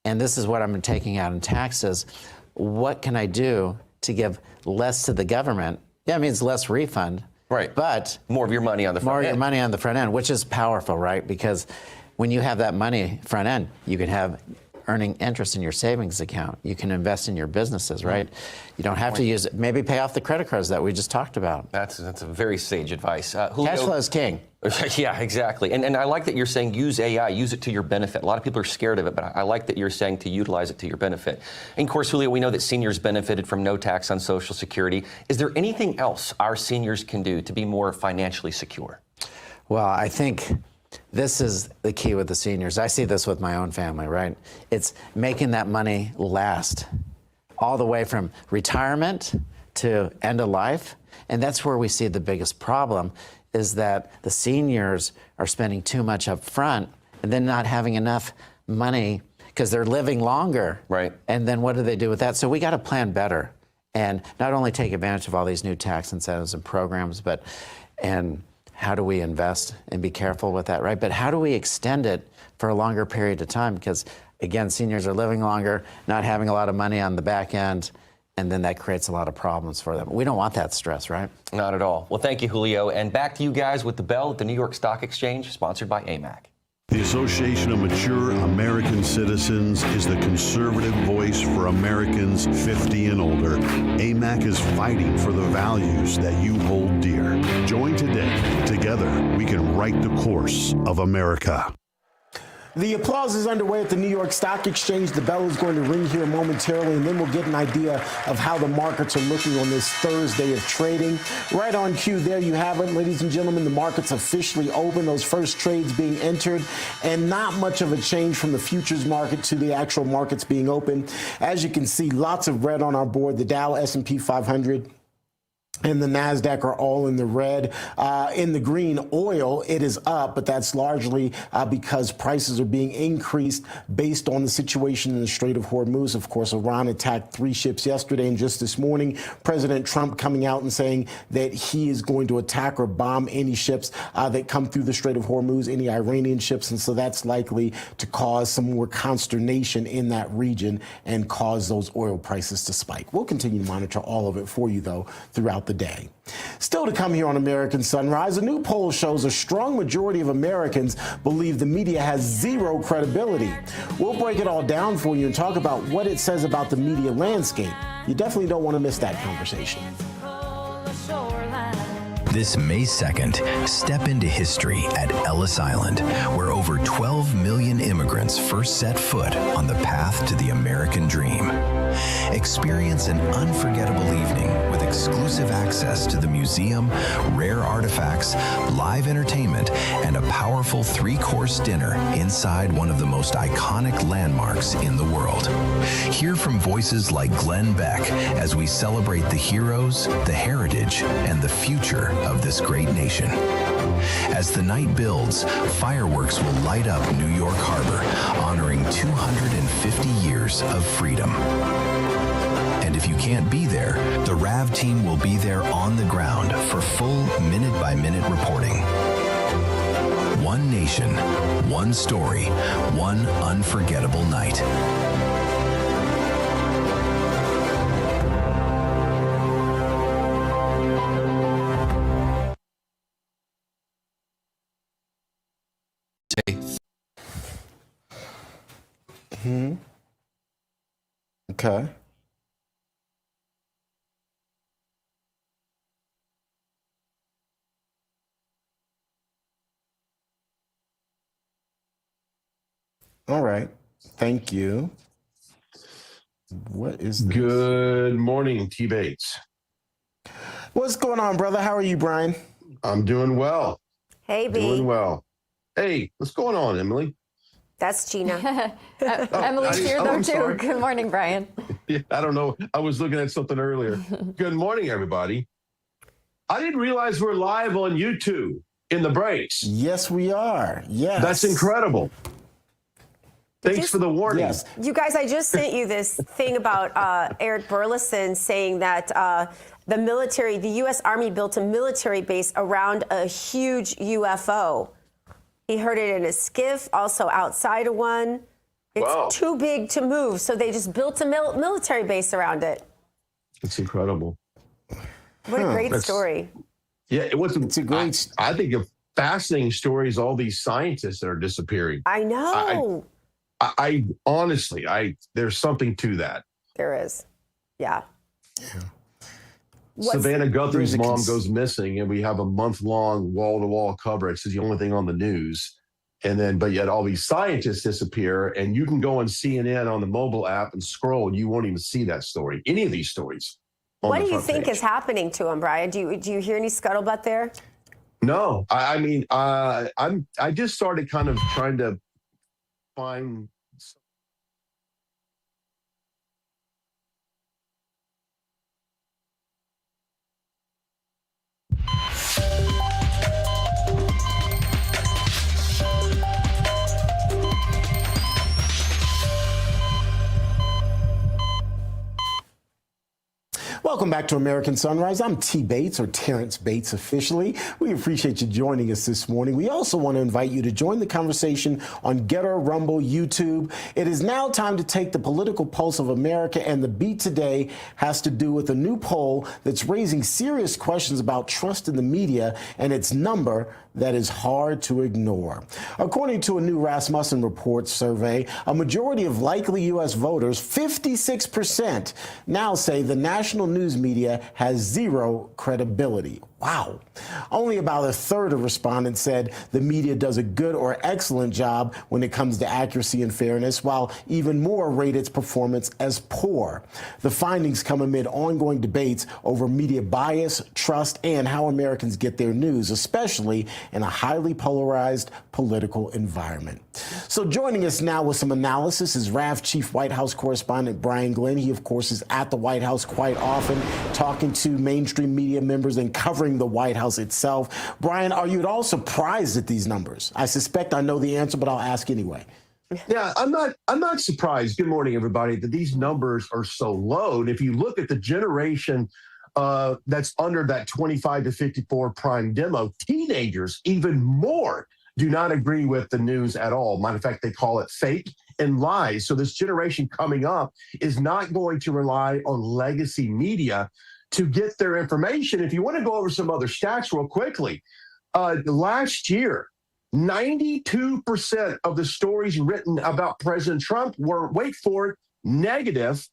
and this is what I'm taking out in taxes. What can I do to give less to the government? Yeah, it means less refund. Right. But more of your money on the front end. More of your money on the front end, which is powerful, right? Because when you have that money front end, you can have earning interest in your savings account. You can invest in your businesses, right? You don't have to use it. Maybe pay off the credit cards that we just talked about. That's a very sage advice. Julio, cash flow is king. Yeah, exactly. And I like that you're saying use AI, use it to your benefit. A lot of people are scared of it, but I like that you're saying to utilize it to your benefit. And of course, Julio, we know that seniors benefited from no tax on Social Security. Is there anything else our seniors can do to be more financially secure? Well, I think this is the key with the seniors. I see this with my own family, right? It's making that money last all the way from retirement to end of life. And that's where we see the biggest problem, is that the seniors are spending too much up front and then not having enough money because they're living longer. Right. And then what do they do with that? So we got to plan better and not only take advantage of all these new tax incentives and programs, but how do we invest and be careful with that, right? But how do we extend it for a longer period of time? Because, again, seniors are living longer, not having a lot of money on the back end, and then that creates a lot of problems for them. We don't want that stress, right? Not at all. Well, thank you, Julio. And back to you guys with The Bell at the New York Stock Exchange, sponsored by AMAC. The Association of Mature American Citizens is the conservative voice for Americans 50 and older. AMAC is fighting for the values that you hold dear. Join today. Together, we can write the course of America. The applause is underway at the New York Stock Exchange. The bell is going to ring here momentarily, and then we'll get an idea of how the markets are looking on this Thursday of trading. Right on cue, there you have it, ladies and gentlemen. The market's officially open, those first trades being entered, and not much of a change from the futures market to the actual markets being open. As you can see, lots of red on our board. The Dow, S&P 500, and the NASDAQ are all in the red. In the green, oil, it is up, but that's largely because prices are being increased based on the situation in the Strait of Hormuz. Of course, Iran attacked 3 ships yesterday, and just this morning, President Trump coming out and saying that he is going to attack or bomb any ships that come through the Strait of Hormuz, any Iranian ships, and so that's likely to cause some more consternation in that region and cause those oil prices to spike. We'll continue to monitor all of it for you, though, throughout the day. Still to come here on American Sunrise, a new poll shows a strong majority of Americans believe the media has zero credibility. We'll break it all down for you and talk about what it says about the media landscape. You definitely don't want to miss that conversation. This May 2nd, step into history at Ellis Island, where over 12 million immigrants first set foot on the path to the American dream. Experience an unforgettable evening with exclusive access to the museum, rare artifacts, live entertainment, and a powerful 3-course dinner inside one of the most iconic landmarks in the world. Hear from voices like Glenn Beck as we celebrate the heroes, the heritage, and the future of this great nation. As the night builds, fireworks will light up New York Harbor, honoring 250 years of freedom. And if you can't be there, the RAV team will be there on the ground for full minute-by-minute reporting. One nation, one story, one unforgettable night. Okay. All right. Thank you. What is this? Good morning, T. Bates. What's going on, brother? How are you, Brian? I'm doing well. Hey, B. Doing well. Hey, what's going on, Emily? That's Gina. Emily's here, though, too. Sorry. Good morning, Brian. Yeah, I don't know. I was looking at something earlier. Good morning, everybody. I didn't realize we're live on YouTube in the breaks. Yes, we are. Yes. That's incredible. Thanks for the warning. Yes. You guys, I just sent you this thing about Eric Burleson saying that the military, the U.S. Army built a military base around a huge UFO. He heard it in a skiff, also outside of one. It's too big to move, so they just built a military base around it. It's incredible. What a great story. Yeah, it's a great. I think a fascinating story is all these scientists that are disappearing. I know. I honestly, there's something to that. There is. Yeah. Savannah Guthrie's mom goes missing, and we have a month-long wall-to-wall coverage. It's the only thing on the news. And then, but yet all these scientists disappear, and you can go on CNN on the mobile app and scroll, and you won't even see that story, any of these stories. What do you think is happening to him, Brian? Do you hear any scuttlebutt there? No, I mean, I just started kind of trying to find. Welcome back to American Sunrise. I'm T. Bates, or Terrance Bates officially. We appreciate you joining us this morning. We also want to invite you to join the conversation on Getter, Rumble, YouTube. It is now time to take the political pulse of America, and the beat today has to do with a new poll that's raising serious questions about trust in the media and its number that is hard to ignore. According to a new Rasmussen Report survey, a majority of likely U.S. voters, 56%, now say the national news media has zero credibility. Wow. Only about a third of respondents said the media does a good or excellent job when it comes to accuracy and fairness, while even more rate its performance as poor. The findings come amid ongoing debates over media bias, trust, and how Americans get their news, especially in a highly polarized political environment. So joining us now with some analysis is RAV Chief White House Correspondent Brian Glenn. He, of course, is at the White House quite often, talking to mainstream media members and covering the White House itself. Brian, are you at all surprised at these numbers? I suspect I know the answer, but I'll ask anyway. Yeah, I'm not surprised. Good morning, everybody, that these numbers are so low. And if you look at the generation that's under that 25 to 54 prime demo, teenagers even more do not agree with the news at all. Matter of fact, they call it fake and lies. So this generation coming up is not going to rely on legacy media to get their information. If you want to go over some other stats real quickly, last year, 92% of the stories written about President Trump were, wait for it, negative,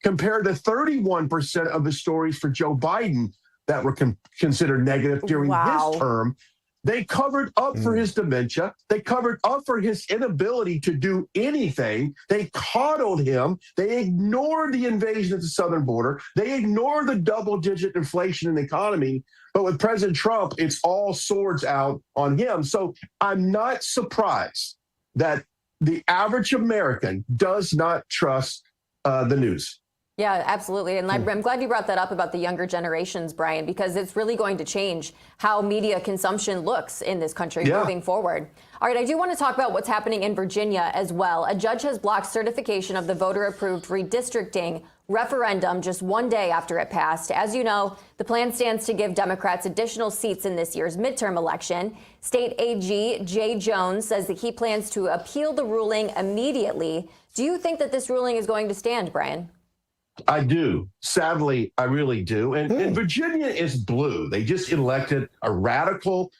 compared to 31% of the stories for Joe Biden that were considered negative during his term. They covered up for his dementia. They covered up for his inability to do anything. They coddled him. They ignored the invasion at the southern border. They ignored the double-digit inflation in the economy. But with President Trump, it's all swords out on him. So I'm not surprised that the average American does not trust the news. Yeah, absolutely. And I'm glad you brought that up about the younger generations, Brian, because it's really going to change how media consumption looks in this country moving forward. All right, I do want to talk about what's happening in Virginia as well. A judge has blocked certification of the voter-approved redistricting referendum just one day after it passed. As you know, the plan stands to give Democrats additional seats in this year's midterm election. State AG Jay Jones says that he plans to appeal the ruling immediately. Do you think that this ruling is going to stand, Brian? I do. Sadly, I really do. And Virginia is blue. They just elected a radical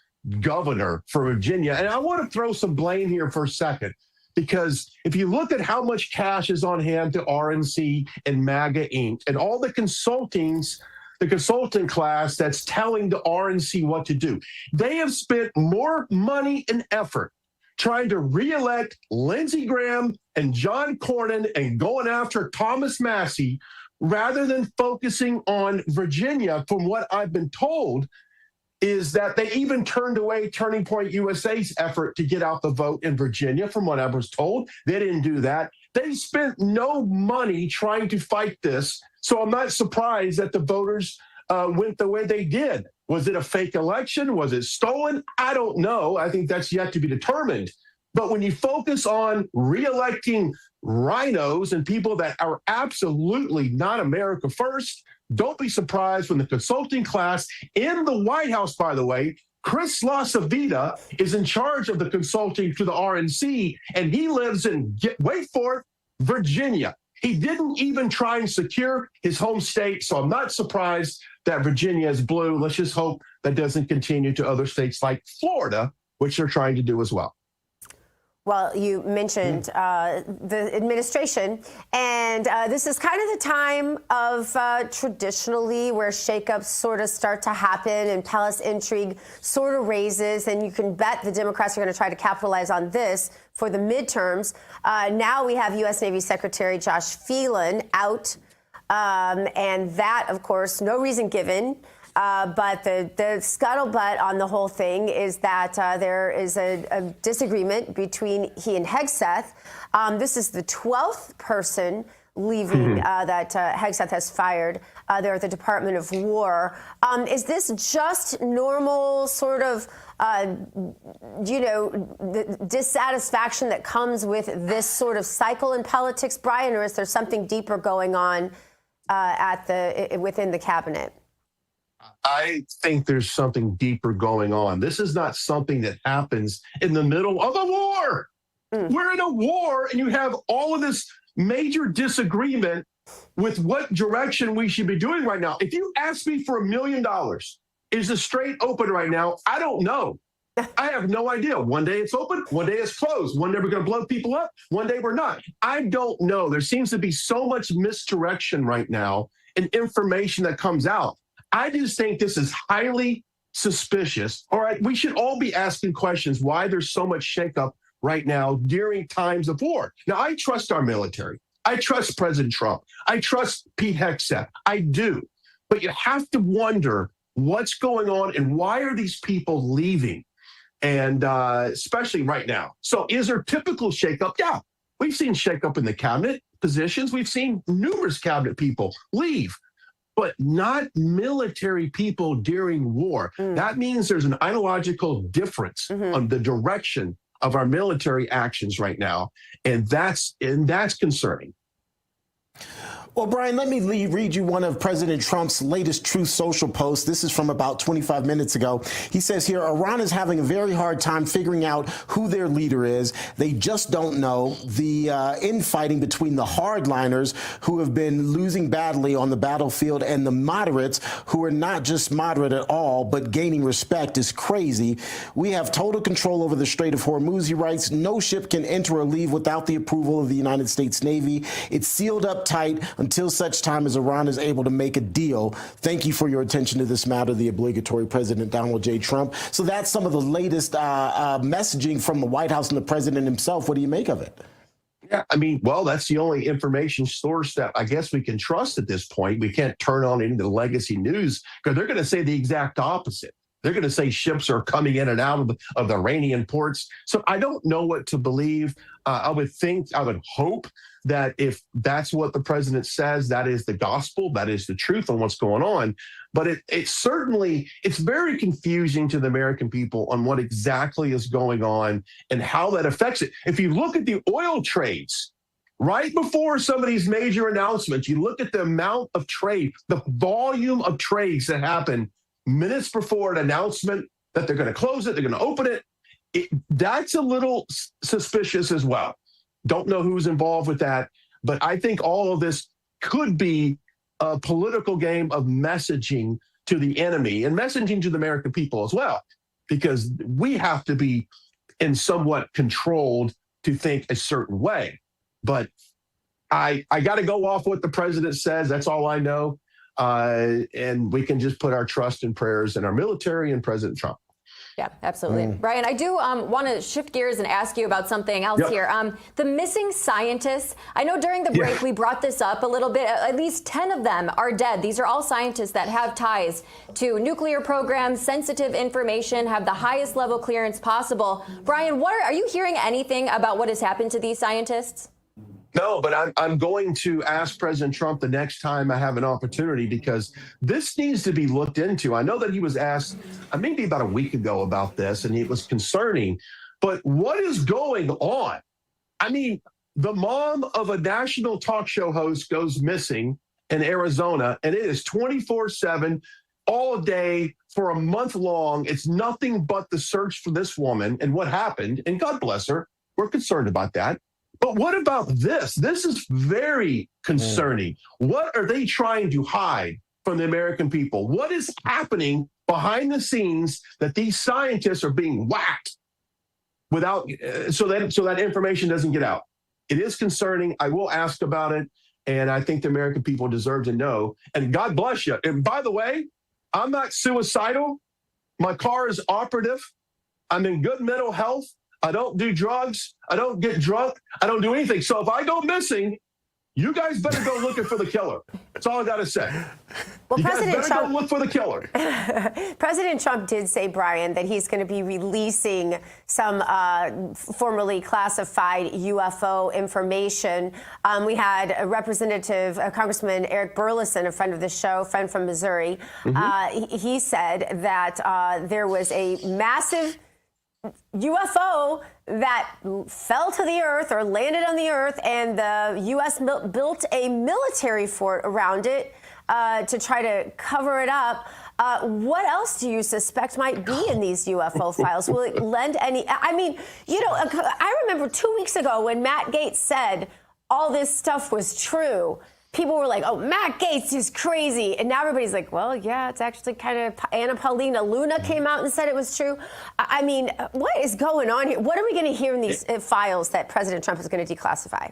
governor for Virginia. And I want to throw some blame here for a second, because if you look at how much cash is on hand to RNC and MAGA Inc. and all the consultant class that's telling the RNC what to do, they have spent more money and effort trying to reelect Lindsey Graham and John Cornyn and going after Thomas Massie rather than focusing on Virginia. From what I've been told is that they even turned away Turning Point USA's effort to get out the vote in Virginia. From what I was told, they didn't do that. They spent no money trying to fight this. So I'm not surprised that the voters went the way they did. Was it a fake election? Was it stolen? I don't know. I think that's yet to be determined. But when you focus on reelecting rhinos and people that are absolutely not America first, don't be surprised when the consulting class in the White House, by the way, Chris LaCivita is in charge of the consulting to the RNC, and he lives in, wait for it, Virginia. He didn't even try and secure his home state, so I'm not surprised that Virginia is blue. Let's just hope that doesn't continue to other states like Florida, which they're trying to do as well. Well, you mentioned the administration, and this is kind of the time of traditionally where shakeups sort of start to happen and palace intrigue sort of raises, and you can bet the Democrats are going to try to capitalize on this for the midterms. Now we have U.S. Navy Secretary Josh Phelan out, and that, of course, no reason given. But the scuttlebutt on the whole thing is that there is a disagreement between he and Hegseth. This is the 12th person leaving that Hegseth has fired there at the Department of War. Is this just normal sort of, the dissatisfaction that comes with this sort of cycle in politics, Brian, or is there something deeper going on within the cabinet? I think there's something deeper going on. This is not something that happens in the middle of a war. We're in a war, and you have all of this major disagreement with what direction we should be doing right now. If you ask me for $1 million, is the strait open right now? I don't know. I have no idea. One day it's open, one day it's closed. One day we're going to blow people up, one day we're not. I don't know. There seems to be so much misdirection right now in information that comes out. I just think this is highly suspicious. All right, we should all be asking questions why there's so much shakeup right now during times of war. Now, I trust our military. I trust President Trump. I trust Pete Hegseth. I do. But you have to wonder what's going on and why are these people leaving? And especially right now. So is there typical shakeup? Yeah, we've seen shakeup in the cabinet positions. We've seen numerous cabinet people leave. But not military people during war. That means there's an ideological difference on the direction of our military actions right now, and that's concerning. Well, Brian, let me read you one of President Trump's latest Truth Social posts. This is from about 25 minutes ago. He says here, Iran is having a very hard time figuring out who their leader is. They just don't know. The infighting between the hardliners who have been losing badly on the battlefield and the moderates who are not just moderate at all, but gaining respect is crazy. We have total control over the Strait of Hormuz, he writes. No ship can enter or leave without the approval of the United States Navy. It's sealed up tight until such time as Iran is able to make a deal. Thank you for your attention to this matter, the obligatory President Donald J. Trump. So that's some of the latest messaging from the White House and the president himself. What do you make of it? Yeah, I mean, well, that's the only information source that I guess we can trust at this point. We can't turn on any of the legacy news because they're going to say the exact opposite. They're going to say ships are coming in and out of the Iranian ports. So I don't know what to believe. I would hope that if that's what the president says, that is the gospel, that is the truth on what's going on. But it's very confusing to the American people on what exactly is going on and how that affects it. If you look at the oil trades, right before some of these major announcements, you look at the amount of trade, the volume of trades that happen minutes before an announcement that they're going to close it, they're going to open it. That's a little suspicious as well. Don't know who's involved with that, but I think all of this could be a political game of messaging to the enemy and messaging to the American people as well, because we have to be in somewhat controlled to think a certain way. But I got to go off what the president says. That's all I know. And we can just put our trust and prayers in our military and President Trump. Yeah, absolutely. Brian, I do want to shift gears and ask you about something else here. The missing scientists, I know during the break we brought this up a little bit. At least 10 of them are dead. These are all scientists that have ties to nuclear programs, sensitive information, have the highest level clearance possible. Brian, are you hearing anything about what has happened to these scientists? No, but I'm going to ask President Trump the next time I have an opportunity, because this needs to be looked into. I know that he was asked maybe about a week ago about this, and it was concerning. But what is going on? I mean, the mom of a national talk show host goes missing in Arizona, and it is 24/7, all day for a month long. It's nothing but the search for this woman and what happened. And God bless her. We're concerned about that. But what about this? This is very concerning. What are they trying to hide from the American people? What is happening behind the scenes that these scientists are being whacked without so that information doesn't get out? It is concerning. I will ask about it, and I think the American people deserve to know. And God bless you. And by the way, I'm not suicidal. My car is operative. I'm in good mental health. I don't do drugs. I don't get drunk. I don't do anything. So if I go missing, you guys better go looking for the killer. That's all I got to say. Well, you President guys better Trump, go look for the killer. President Trump did say, Brian, that he's going to be releasing some formerly classified UFO information. We had a representative, Congressman Eric Burleson, a friend of the show, friend from Missouri. He said that there was a massive UFO that fell to the earth or landed on the earth, and the U.S. built a military fort around it to try to cover it up. What else do you suspect might be in these UFO files? Will it lend any? I mean, I remember 2 weeks ago when Matt Gaetz said all this stuff was true. People were like, oh, Matt Gaetz is crazy. And now everybody's like, well, yeah, it's actually kind of, Anna Paulina Luna came out and said it was true. I mean, what is going on here? What are we going to hear in these files that President Trump is going to declassify?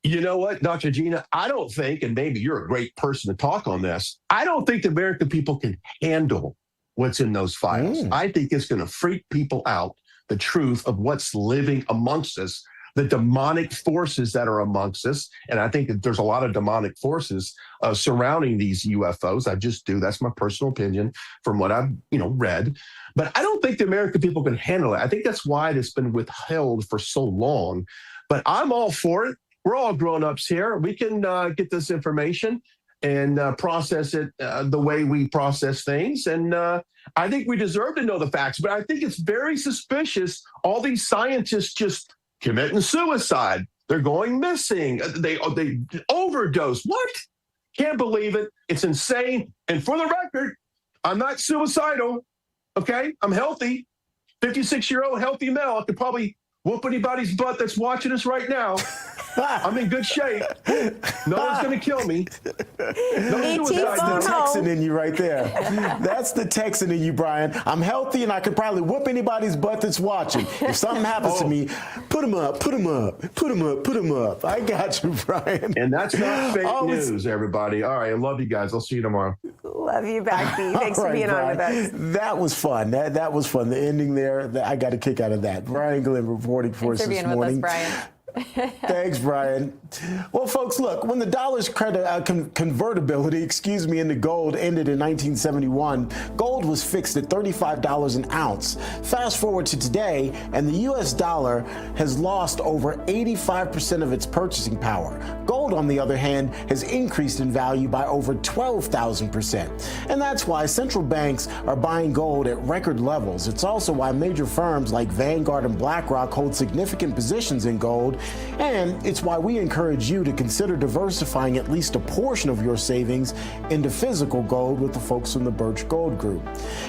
You know what, Dr. Gina, I don't think, and maybe you're a great person to talk on this, I don't think the American people can handle what's in those files. I think it's going to freak people out, the truth of what's living amongst us, the demonic forces that are amongst us. And I think that there's a lot of demonic forces surrounding these UFOs. I just do. That's my personal opinion from what I've read. But I don't think the American people can handle it. I think that's why it's been withheld for so long. But I'm all for it. We're all grown-ups here. We can get this information and process it the way we process things. And I think we deserve to know the facts. But I think it's very suspicious. All these scientists just committing suicide. They're going missing. They overdose. What? Can't believe it. It's insane. And for the record, I'm not suicidal. Okay? I'm healthy. 56-year-old healthy male. I could probably whoop anybody's butt that's watching us right now. I'm in good shape. No one's going to kill me. That's the Texan in you right there. That's the Texan in you, Brian. I'm healthy and I could probably whoop anybody's butt that's watching. If something happens to me, put Put them up, put them up, put them up, put them up. I got you, Brian. And that's not fake news, everybody. All right, I love you guys. I'll see you tomorrow. Love you back, B. Thanks for being on with us. That was fun. That was fun. The ending there, I got a kick out of that. Brian Glenn reporting for us this morning. Thanks for being with us, Brian. Thanks, Brian. Well, folks, look, when the dollar's convertibility, into gold ended in 1971, gold was fixed at $35 an ounce. Fast forward to today, and the U.S. dollar has lost over 85% of its purchasing power. Gold, on the other hand, has increased in value by over 12,000%. And that's why central banks are buying gold at record levels. It's also why major firms like Vanguard and BlackRock hold significant positions in gold. And it's why we encourage you to consider diversifying at least a portion of your savings into physical gold with the folks from the Birch Gold Group.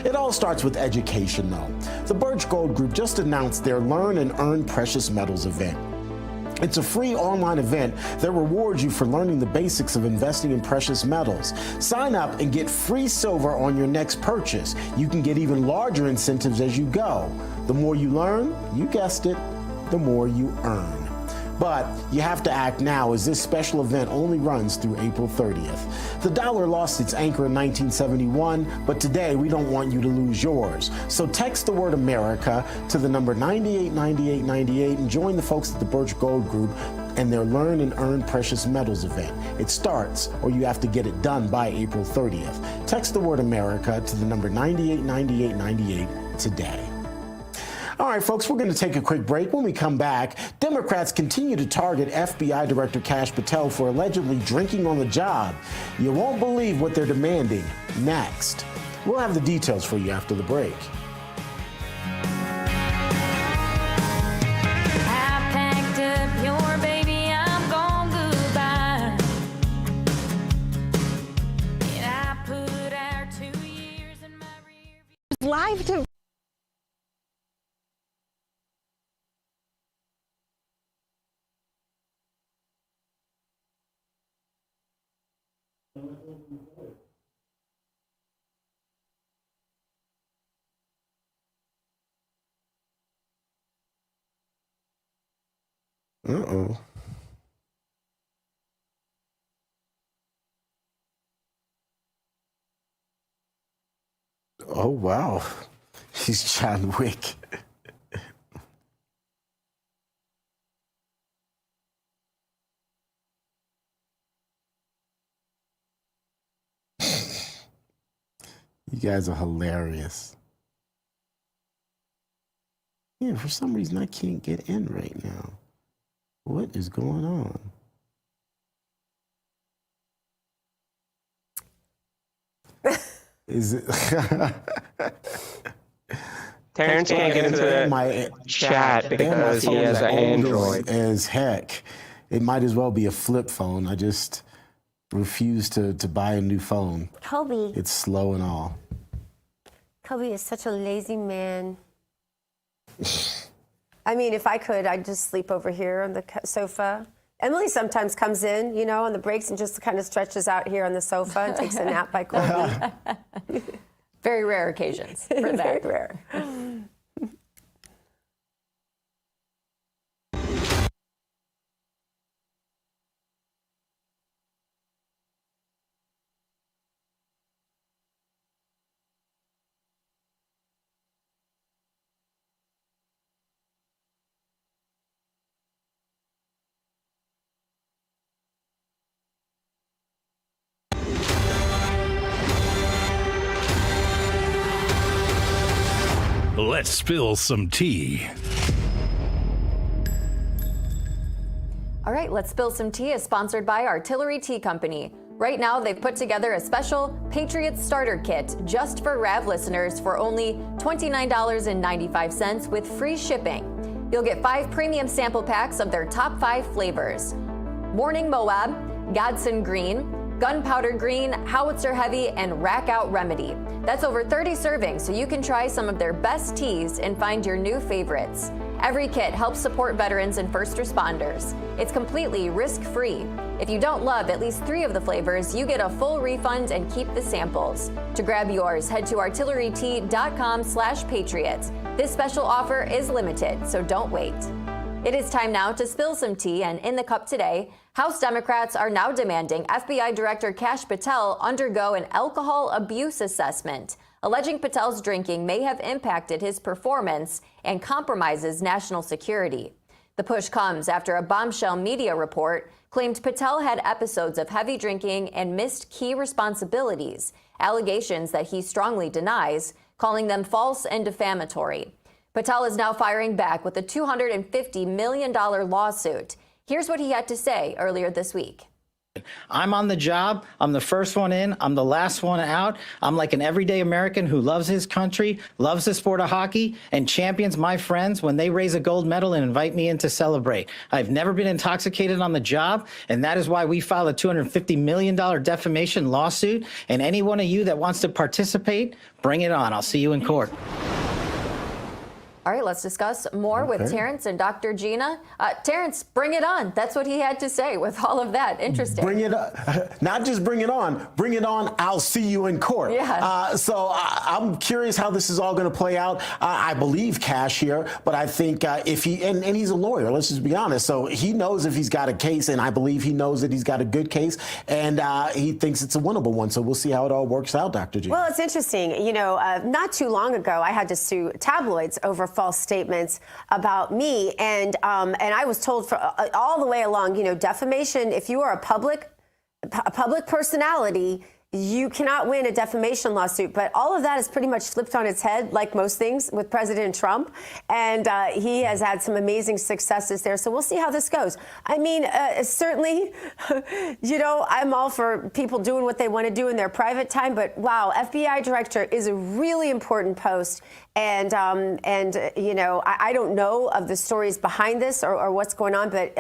It all starts with education, though. The Birch Gold Group just announced their Learn and Earn Precious Metals event. It's a free online event that rewards you for learning the basics of investing in precious metals. Sign up and get free silver on your next purchase. You can get even larger incentives as you go. The more you learn, you guessed it, the more you earn. But you have to act now, as this special event only runs through April 30th. The dollar lost its anchor in 1971, but today we don't want you to lose yours. So text the word America to the number 989898 and join the folks at the Birch Gold Group and their Learn and Earn Precious Metals event. It starts, or you have to get it done by April 30th. Text the word America to the number 989898 today. All right, folks, we're going to take a quick break. When we come back, Democrats continue to target FBI Director Kash Patel for allegedly drinking on the job. You won't believe what they're demanding. Next. We'll have the details for you after the break. Live to Uh-oh. Oh, wow. He's John Wick. You guys are hilarious. Yeah, for some reason I can't get in right now. What is going on? Is it? Terrance can't get into my chat because he has an Android. As heck. It might as well be a flip phone. I just refuse to buy a new phone. Kobe. It's slow and all. Kobe is such a lazy man. I mean, if I could, I'd just sleep over here on the sofa. Emily sometimes comes in, you know, on the breaks and just kind of stretches out here on the sofa and takes a nap by Kobe. Very rare occasions for that. Very rare. Let's spill some tea. All right, Let's Spill Some Tea is sponsored by Artillery Tea Company. Right now, they've put together a special Patriot Starter Kit just for RAV listeners for only $29.95 with free shipping. You'll get 5 premium sample packs of their top 5 flavors: Morning Moab, Gadsden Green, Gunpowder Green, Howitzer Heavy, and Rack Out Remedy. That's over 30 servings, so you can try some of their best teas and find your new favorites. Every kit helps support veterans and first responders. It's completely risk-free. If you don't love at least 3 of the flavors, you get a full refund and keep the samples. To grab yours, head to artillerytea.com/patriots. This special offer is limited, so don't wait. It is time now to spill some tea, and in the cup today, House Democrats are now demanding FBI Director Kash Patel undergo an alcohol abuse assessment, alleging Patel's drinking may have impacted his performance and compromises national security. The push comes after a bombshell media report claimed Patel had episodes of heavy drinking and missed key responsibilities, allegations that he strongly denies, calling them false and defamatory. Patel is now firing back with a $250 million lawsuit. Here's what he had to say earlier this week. I'm on the job. I'm the first one in. I'm the last one out. I'm like an everyday American who loves his country, loves the sport of hockey, and champions my friends when they raise a gold medal and invite me in to celebrate. I've never been intoxicated on the job, and that is why we filed a $250 million defamation lawsuit. And any one of you that wants to participate, bring it on. I'll see you in court. All right, let's discuss more with Terrance and Dr. Gina. Terrance, bring it on. That's what he had to say with all of that. Interesting. Bring it on. Not just bring it on. Bring it on. I'll see you in court. Yeah. So I'm curious how this is all going to play out. I believe Kash here, but I think if he, and he's a lawyer, let's just be honest. So he knows if he's got a case, and I believe he knows that he's got a good case, and he thinks it's a winnable one. So we'll see how it all works out, Dr. Gina. Well, it's interesting. You know, not too long ago, I had to sue tabloids over false statements about me, and I was told for all the way along, you know, defamation. If you are a public personality, you cannot win a defamation lawsuit. But all of that is pretty much flipped on its head, like most things with President Trump, and he has had some amazing successes there. So we'll see how this goes. I mean, certainly, you know, I'm all for people doing what they want to do in their private time. But wow, FBI director is a really important post. And you know, I don't know of the stories behind this or what's going on, but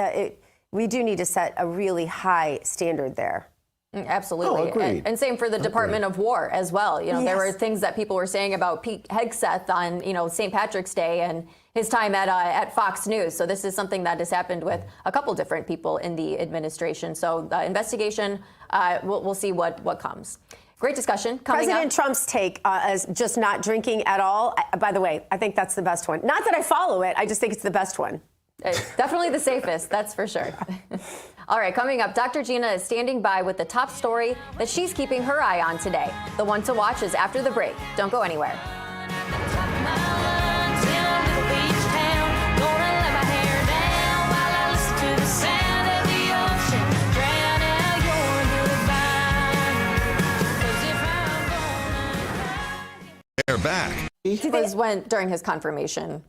we do need to set a really high standard there. Absolutely. And same for the Department of War as well. You know, there were things that people were saying about Pete Hegseth on, you know, St. Patrick's Day and his time at Fox News. So this is something that has happened with a couple different people in the administration. So the investigation, we'll see what comes. Great discussion coming President up. Trump's take as just not drinking at all. By the way, I think that's the best one. Not that I follow it. I just think it's the best one. Definitely the safest, that's for sure. All right, coming up, Dr. Gina is standing by with the top story that she's keeping her eye on today. The one to watch is after the break. Don't go anywhere. They're back. He went during his confirmation.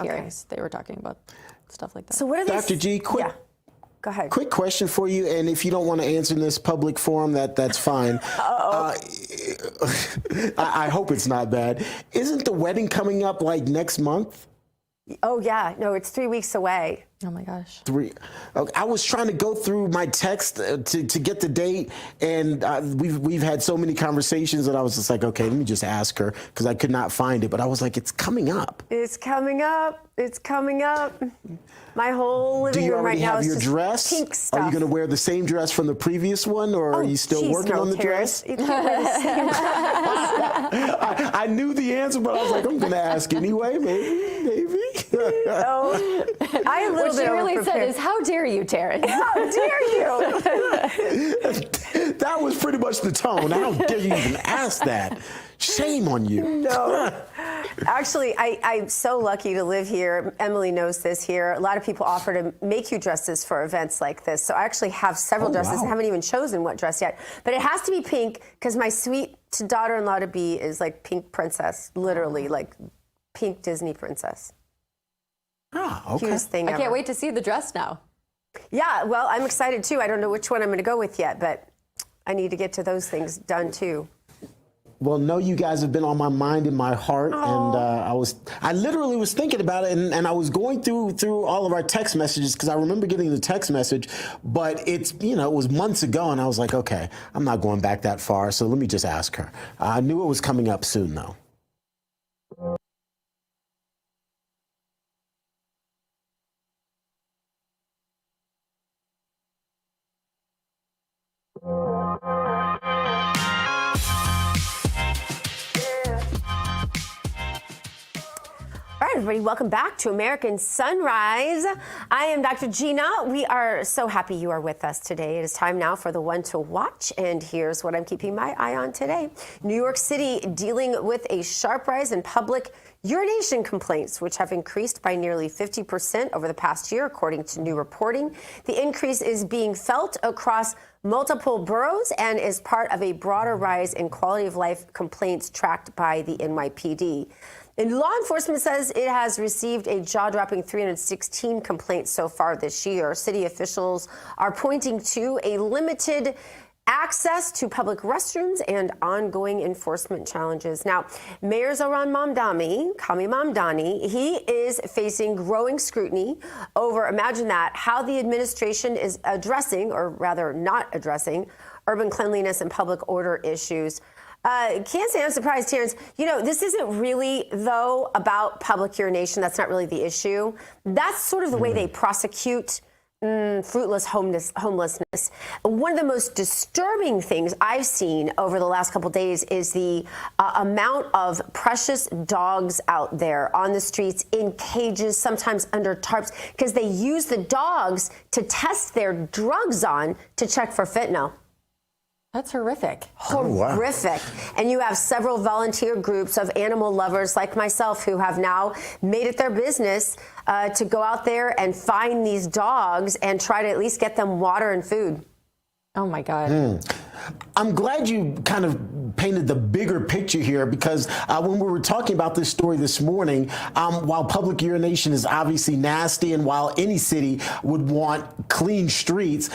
Hearings. Okay. They were talking about stuff like that. So what are Dr. G, quick. Yeah. Go ahead. Quick question for you, and if you don't want to answer in this public forum, that's fine. I hope it's not bad. Isn't the wedding coming up like next month? Oh yeah, no, it's 3 weeks away. Oh my gosh. Okay. I was trying to go through my text to get the date, and we've had so many conversations that I was just like, okay, let me just ask her because I could not find it. But I was like, it's coming up. It's coming up. It's coming up. My whole living room right now is just pink stuff. Are you going to wear the same dress from the previous one, or are you still working on the dress? You can't wear the same dress. I knew the answer, but I was like, I'm going to ask anyway. Maybe. No, I am a little What she really said is, how dare you, Terrance? How dare you? That was pretty much the tone. How dare you even ask that? Shame on you. No. Actually, I'm so lucky to live here. Emily knows this here. A lot of people offer to make you dresses for events like this. So I actually have several dresses. Wow. I haven't even chosen what dress yet. But it has to be pink because my sweet daughter-in-law to be is like pink princess, literally like pink Disney princess. Ah, okay. Cutest thing I ever. can't wait to see the dress now. Yeah, well, I'm excited too. I don't know which one I'm going to go with yet, but I need to get to those things done too. Well, no, you guys have been on my mind and my heart, and I literally was thinking about it, and I was going through all of our text messages because I remember getting the text message, but it's, you know, it was months ago, and I was like, okay, I'm not going back that far, so let me just ask her. I knew it was coming up soon, though. All right, everybody, welcome back to American Sunrise. I am Dr. Gina. We are so happy you are with us today. It is time now for the one to watch, and here's what I'm keeping my eye on today. New York City dealing with a sharp rise in public urination complaints, which have increased by nearly 50% over the past year, according to new reporting. The increase is being felt across multiple boroughs and is part of a broader rise in quality of life complaints tracked by the NYPD. And law enforcement says it has received a jaw-dropping 316 complaints so far this year. City officials are pointing to a limited access to public restrooms and ongoing enforcement challenges. Now, Mayor Zohran Mamdani, he is facing growing scrutiny over, imagine that, how the administration is addressing, or rather not addressing, urban cleanliness and public order issues. Can't say I'm surprised, Terrance. You know, this isn't really, though, about public urination. That's not really the issue. That's sort of the way they prosecute fruitless homelessness. One of the most disturbing things I've seen over the last couple of days is the amount of precious dogs out there on the streets, in cages, sometimes under tarps, because they use the dogs to test their drugs on to check for fentanyl. That's horrific. Horrific. And you have several volunteer groups of animal lovers like myself who have now made it their business to go out there and find these dogs and try to at least get them water and food. Oh, my God. I'm glad you kind of painted the bigger picture here, because when we were talking about this story this morning, while public urination is obviously nasty, and while any city would want clean streets,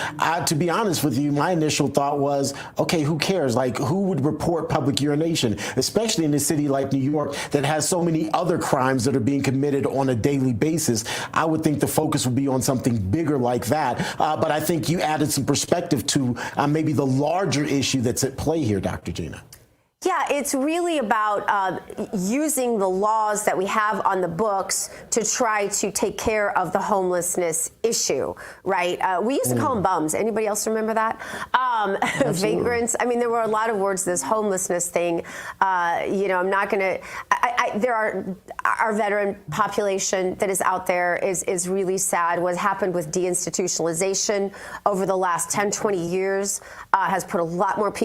to be honest with you, my initial thought was, okay, who cares? Like, who would report public urination, especially in a city like New York that has so many other crimes that are being committed on a daily basis? I would think the focus would be on something bigger like that. But I think you added some perspective to maybe the larger issue that's at play here, Dr. Gina. Yeah, it's really about using the laws that we have on the books to try to take care of the homelessness issue, right? We used to call them bums. Anybody else remember that? Vagrants. I mean, there were a lot of words, this homelessness thing. You know, I'm not going to, there are, our veteran population that is out there is really sad. What happened with deinstitutionalization over the last 10, 20 years has put a lot more people